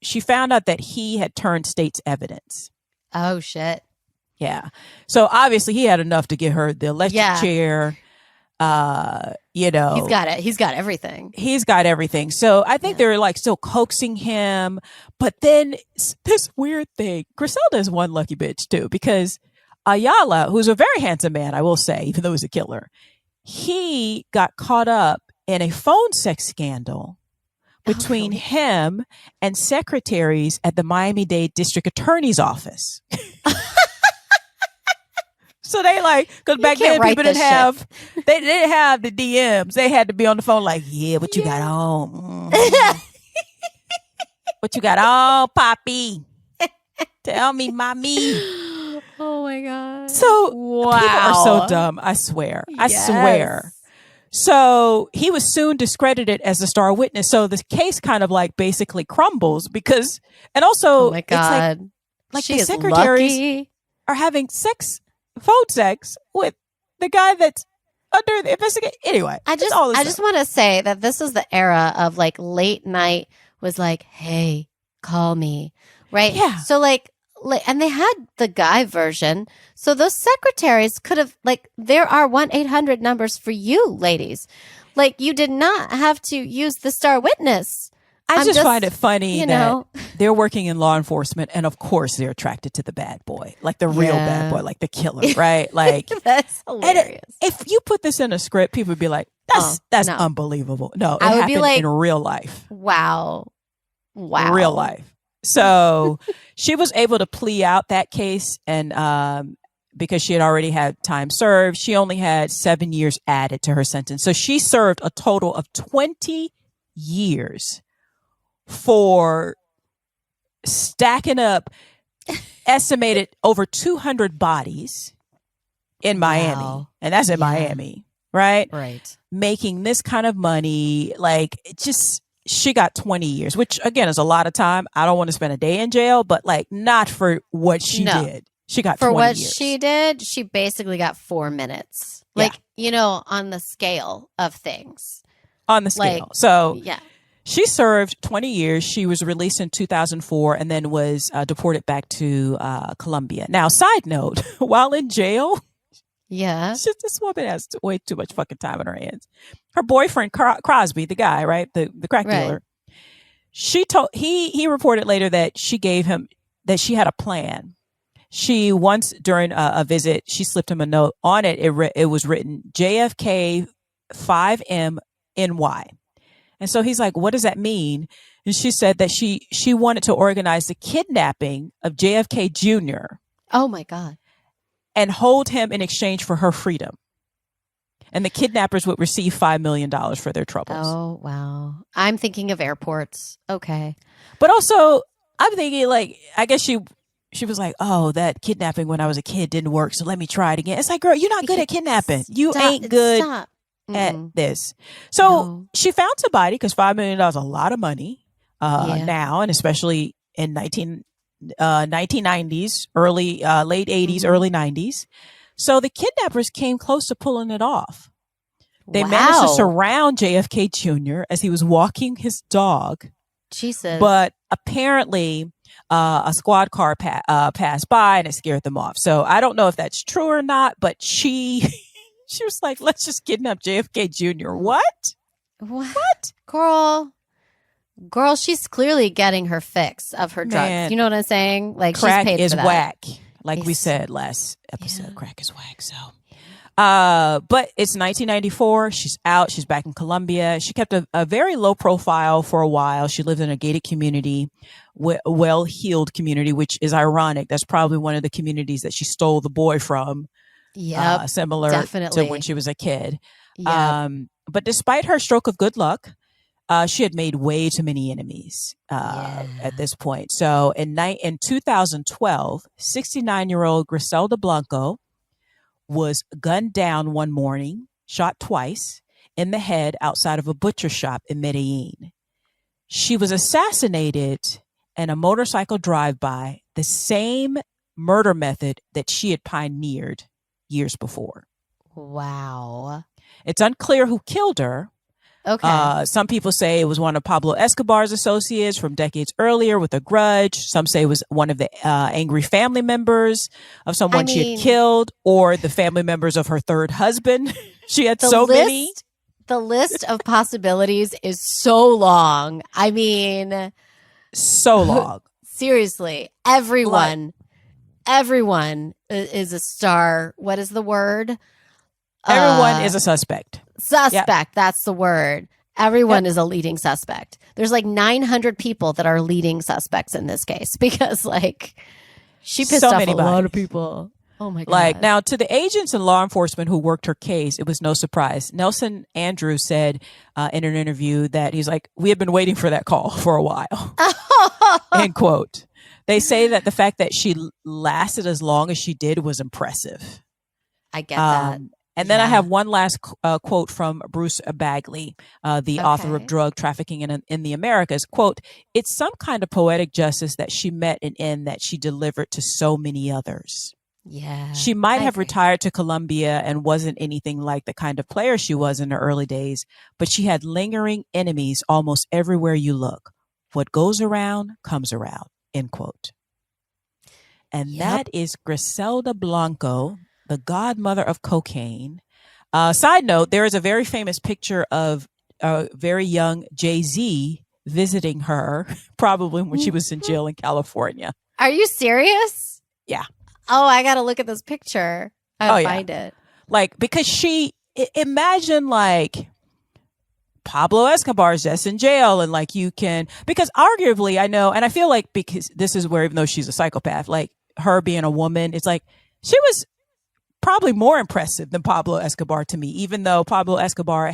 she found out that he had turned state's evidence. Oh shit. Yeah. So obviously he had enough to get her the electric chair. He's got it. He's got everything. He's got everything. So I think they're like still coaxing him, but then this weird thing, Griselda is one lucky bitch too, because Ayala, who's a very handsome man, I will say, even though he's a killer, he got caught up in a phone sex scandal between him and secretaries at the Miami-Dade District Attorney's Office. So they because back then people didn't have, they didn't have the DMs. They had to be on the phone like, what you got on? What you got on, Poppy? Tell me, mommy. Oh my God. So people are so dumb. I swear. I swear. So he was soon discredited as a star witness. So the case kind of basically crumbles because, and also, oh my God. It's like the secretaries are having phone sex with the guy that's under the investigation. Anyway, I just want to say that this is the era of late night was hey, call me. Right. Yeah. So and they had the guy version. So those secretaries could have there are 1-800 numbers for you ladies. You did not have to use the star witness. I just find it funny that they're working in law enforcement, and of course they're attracted to the bad boy, the real bad boy, the killer, right? That's hilarious. If you put this in a script, people would be like, "That's unbelievable." No, it happened in real life. Wow, real life. So she was able to plea out that case, and because she had already had time served, she only had 7 years added to her sentence. So she served a total of 20 years for stacking up estimated over 200 bodies in Miami. And that's in Miami, right? Right. Making this kind of money, she got 20 years, which again is a lot of time. I don't want to spend a day in jail, but not for what she did. She got 20 years. For what she did, she basically got 4 minutes. On the scale of things. On the scale. She served 20 years. She was released in 2004 and then was deported back to Colombia. Now, side note, while in jail, this woman has way too much fucking time on her hands. Her boyfriend, Crosby, the guy, right? The crack dealer, he reported later that she gave him, that she had a plan. She once, during a visit, she slipped him a note. On it, it was written JFK 5MNY. And so he's like, what does that mean? And she said that she wanted to organize the kidnapping of JFK Jr. Oh my God. And hold him in exchange for her freedom. And the kidnappers would receive $5 million for their troubles. Oh, wow. I'm thinking of airports. Okay. But also, I'm thinking, like, I guess she was like, oh, that kidnapping when I was a kid didn't work, so let me try it again. It's like, girl, you're not good at kidnapping. You ain't good at this. So she found somebody, because $5 million is a lot of money now, and especially in 1990s, late 80s, early 90s. So the kidnappers came close to pulling it off. They managed to surround JFK Jr. as he was walking his dog. Jesus. But apparently a squad car passed by and it scared them off. So I don't know if that's true or not, but she was like, let's just kidnap JFK Jr. What? Girl, she's clearly getting her fix of her drugs. You know what I'm saying? Like, crack she's paid is for that. Whack. Like we said last episode, crack is whack. So, but it's 1994. She's out. She's back in Colombia. She kept a very low profile for a while. She lived in a gated community, well-heeled community, which is ironic. That's probably one of the communities that she stole the boy from. Yeah, similar definitely. to when she was a kid. Yep. But despite her stroke of good luck, she had made way too many enemies at this point. So in 2012, 69-year-old Griselda Blanco was gunned down one morning, shot twice in the head outside of a butcher shop in Medellin. She was assassinated in a motorcycle drive-by, the same murder method that she had pioneered years before. Wow. It's unclear who killed her. Okay. Some people say it was one of Pablo Escobar's associates from decades earlier with a grudge. Some say it was one of the angry family members of someone she had killed, or the family members of her third husband. She had so many. The list of possibilities is so long. I mean, so long. Seriously, everyone is a star. What is the word? Everyone is a suspect. Suspect. Yep. That's the word. Everyone is a leading suspect. There's like 900 people that are leading suspects in this case because, like, she pissed off a lot of people. Oh my God. Like, now, to the agents and law enforcement who worked her case, it was no surprise. Nelson Andrews said in an interview that he's like, we had been waiting for that call for a while. End quote. They say that the fact that she lasted as long as she did was impressive. I get that. And then I have one last quote from Bruce Bagley, the author of Drug Trafficking in the Americas. Quote, it's some kind of poetic justice that she met an end that she delivered to so many others. Yeah. She might have retired to Colombia and wasn't anything like the kind of player she was in her early days, but she had lingering enemies almost everywhere you look. What goes around comes around, end quote. And that is Griselda Blanco, the godmother of cocaine. Side note, there is a very famous picture of a very young Jay-Z visiting her, probably when she was in jail in California. Are you serious? Yeah. Oh, I got to look at this picture. I'll find it. Like, because imagine like Pablo Escobar's just in jail and like you can, because arguably I know, and I feel like because this is where, even though she's a psychopath, like her being a woman, it's like she was probably more impressive than Pablo Escobar to me, even though Pablo Escobar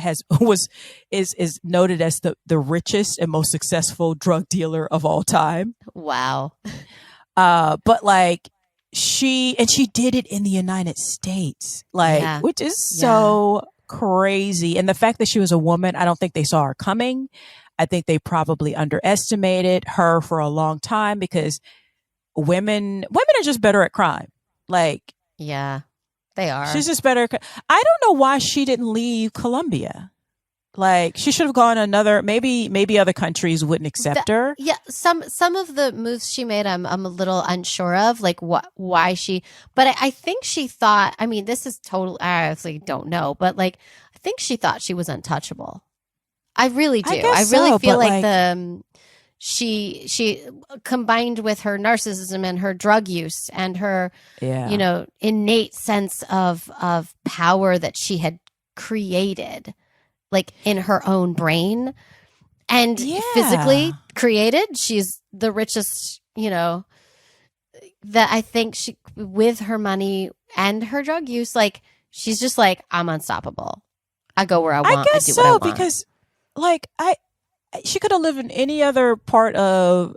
is noted as the richest and most successful drug dealer of all time. Wow. But like she did it in the United States, like, which is so crazy. And the fact that she was a woman, I don't think they saw her coming. I think they probably underestimated her for a long time because women are just better at crime. Like, yeah. They are. She's just better. I don't know why she didn't leave Colombia. Like, she should have gone another. Maybe other countries wouldn't accept her. Yeah, some of the moves she made, I'm a little unsure of, like why she. But I think she thought. I mean, this is total. I honestly don't know, but like, I think she thought she was untouchable. I really do. I really feel like she combined with her narcissism and her drug use and her innate sense of power that she had created, like in her own brain and physically created. She's the richest, that I think she, with her money and her drug use, like she's just like, I'm unstoppable. I go where I I want. I guess do what I so want. because, like, she could have lived in any other part of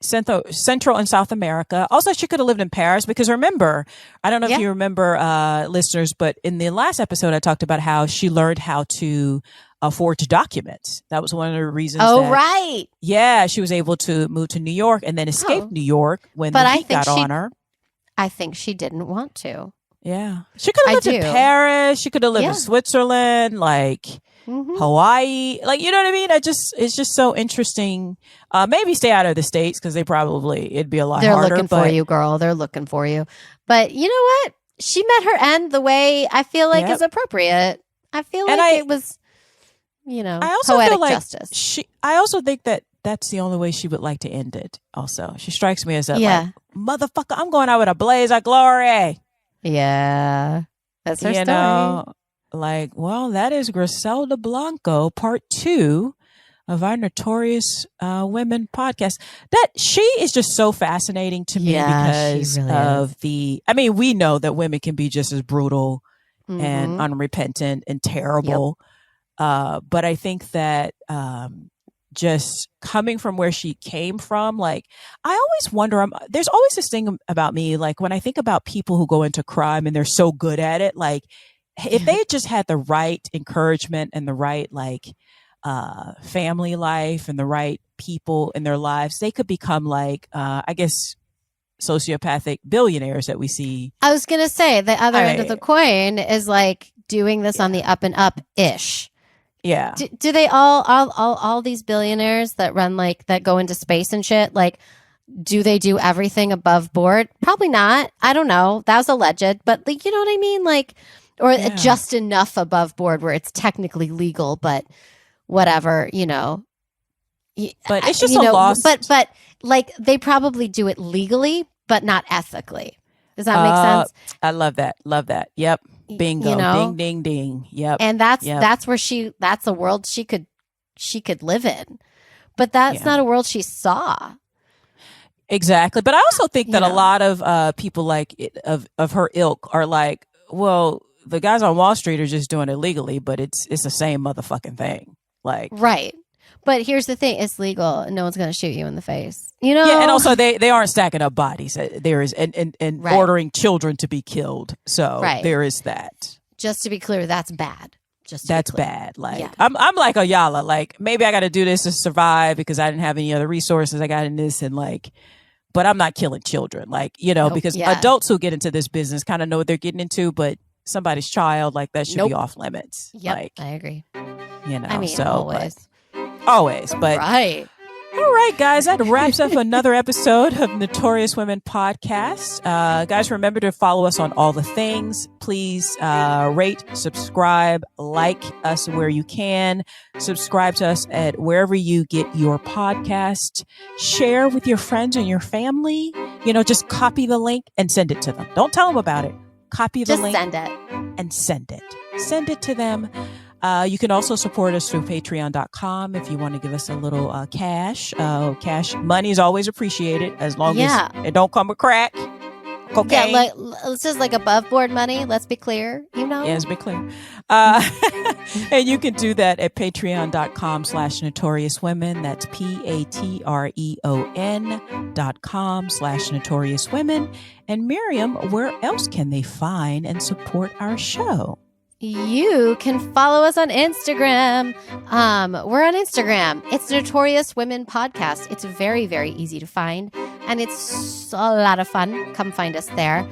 Central and South America. Also, she could have lived in Paris because remember, I don't know if Yeah. you remember, listeners, but in the last episode, I talked about how she learned how to forge documents. That was one of the reasons. Oh, right. Yeah, she was able to move to New York and then escape New York when the heat got on her. I think she didn't want to. Yeah, she could have lived in Paris. She could have lived in Switzerland, like Hawaii, like, you know what I mean? It's just so interesting. Maybe stay out of the States because it'd be a lot harder. They're looking for you, girl. They're looking for you. But you know what? She met her end the way I feel like is appropriate. I feel like it was, I also poetic feel like justice. I also think that that's the only way she would like to end it. Also, she strikes me as like, motherfucker, I'm going out with a blaze of glory. Yeah, that's her story. That is Griselda Blanco, part 2 of our Notorious Women podcast. That she is just so fascinating to me because we know that women can be just as brutal and unrepentant and terrible. But I think that just coming from where she came from, like, I always wonder, there's always this thing about me, like when I think about people who go into crime and they're so good at it, like if they just had the right encouragement and the right, like, family life and the right people in their lives, they could become like, I guess, sociopathic billionaires that we see. I was going to say the other end of the coin is like doing this on the up and up ish. Yeah. Do they all these billionaires that run that go into space and shit, like, do they do everything above board? Probably not. I don't know. That was alleged, but like, you know what I mean? Like, or just enough above board where it's technically legal, but whatever, But it's just a loss. But like they probably do it legally, but not ethically. Does that make sense? I love that. Love that. Yep. Bingo. Ding, ding, ding. Yep. And that's where that's a world she could live in. But that's not a world she saw. Exactly. But I also think that a lot of people of her ilk are like, well, the guys on Wall Street are just doing it legally, but it's the same motherfucking thing. Like, right. But here's the thing: it's legal, and no one's going to shoot you in the face. Yeah, and also they aren't stacking up bodies. There is and ordering children to be killed. So there is that. Just to be clear, that's bad. That's bad. Like I'm like Ayala. Like maybe I got to do this to survive because I didn't have any other resources. I got in this and like, but I'm not killing children. Like because adults who get into this business kind of know what they're getting into, but somebody's child, like that should be off limits. Yep, like, I agree. I mean, so always, but right. All right, guys, that wraps up another episode of Notorious Women Podcast. Guys, remember to follow us on all the things. Please rate, subscribe, like us where you can. Subscribe to us at wherever you get your podcast. Share with your friends and your family. Just copy the link and send it to them. Don't tell them about it. Copy the link. Just send it. And send it. Send it to them. You can also support us through patreon.com if you want to give us a little cash. Cash money is always appreciated as long as it don't come with crack, cocaine. Yeah, this is like above board money. Let's be clear, Yeah, let's be clear. And you can do that at patreon.com/notoriouswomen. That's patreon.com/notoriouswomen. And Miriam, where else can they find and support our show? You can follow us on Instagram. We're on Instagram. It's Notorious Women Podcast. It's very, very easy to find, and it's a lot of fun. Come find us there.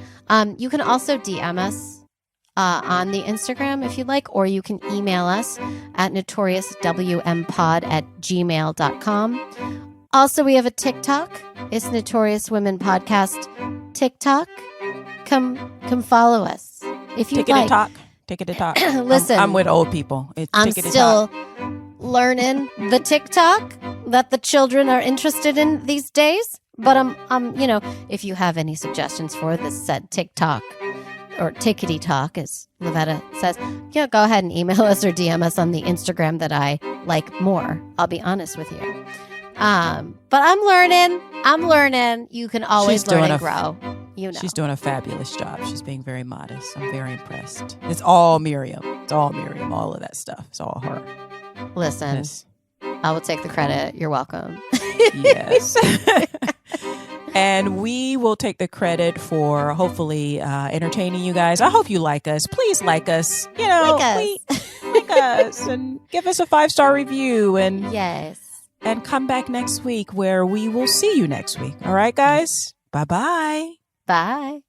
You can also DM us on the Instagram if you'd like, or you can email us at notoriouswmpod@gmail.com. Also, we have a TikTok. It's Notorious Women Podcast TikTok. Come follow us if you'd like. Take it to talk. Listen, I'm with old people. I'm still learning the TikTok that the children are interested in these days. But I'm, if you have any suggestions for this said TikTok or tickety talk, as Lavetta says, go ahead and email us or DM us on the Instagram that I like more. I'll be honest with you. But I'm learning. You can always learn and grow. You know. She's doing a fabulous job. She's being very modest. I'm very impressed. It's all Miriam. It's all Miriam. All of that stuff. It's all her. Listen, Yes. I will take the credit. You're welcome. Yes. And we will take the credit for hopefully entertaining you guys. I hope you like us. Please like us. You know, like us and give us a 5-star review. And yes. And come back next week where we will see you next week. All right, guys? Bye-bye. Bye.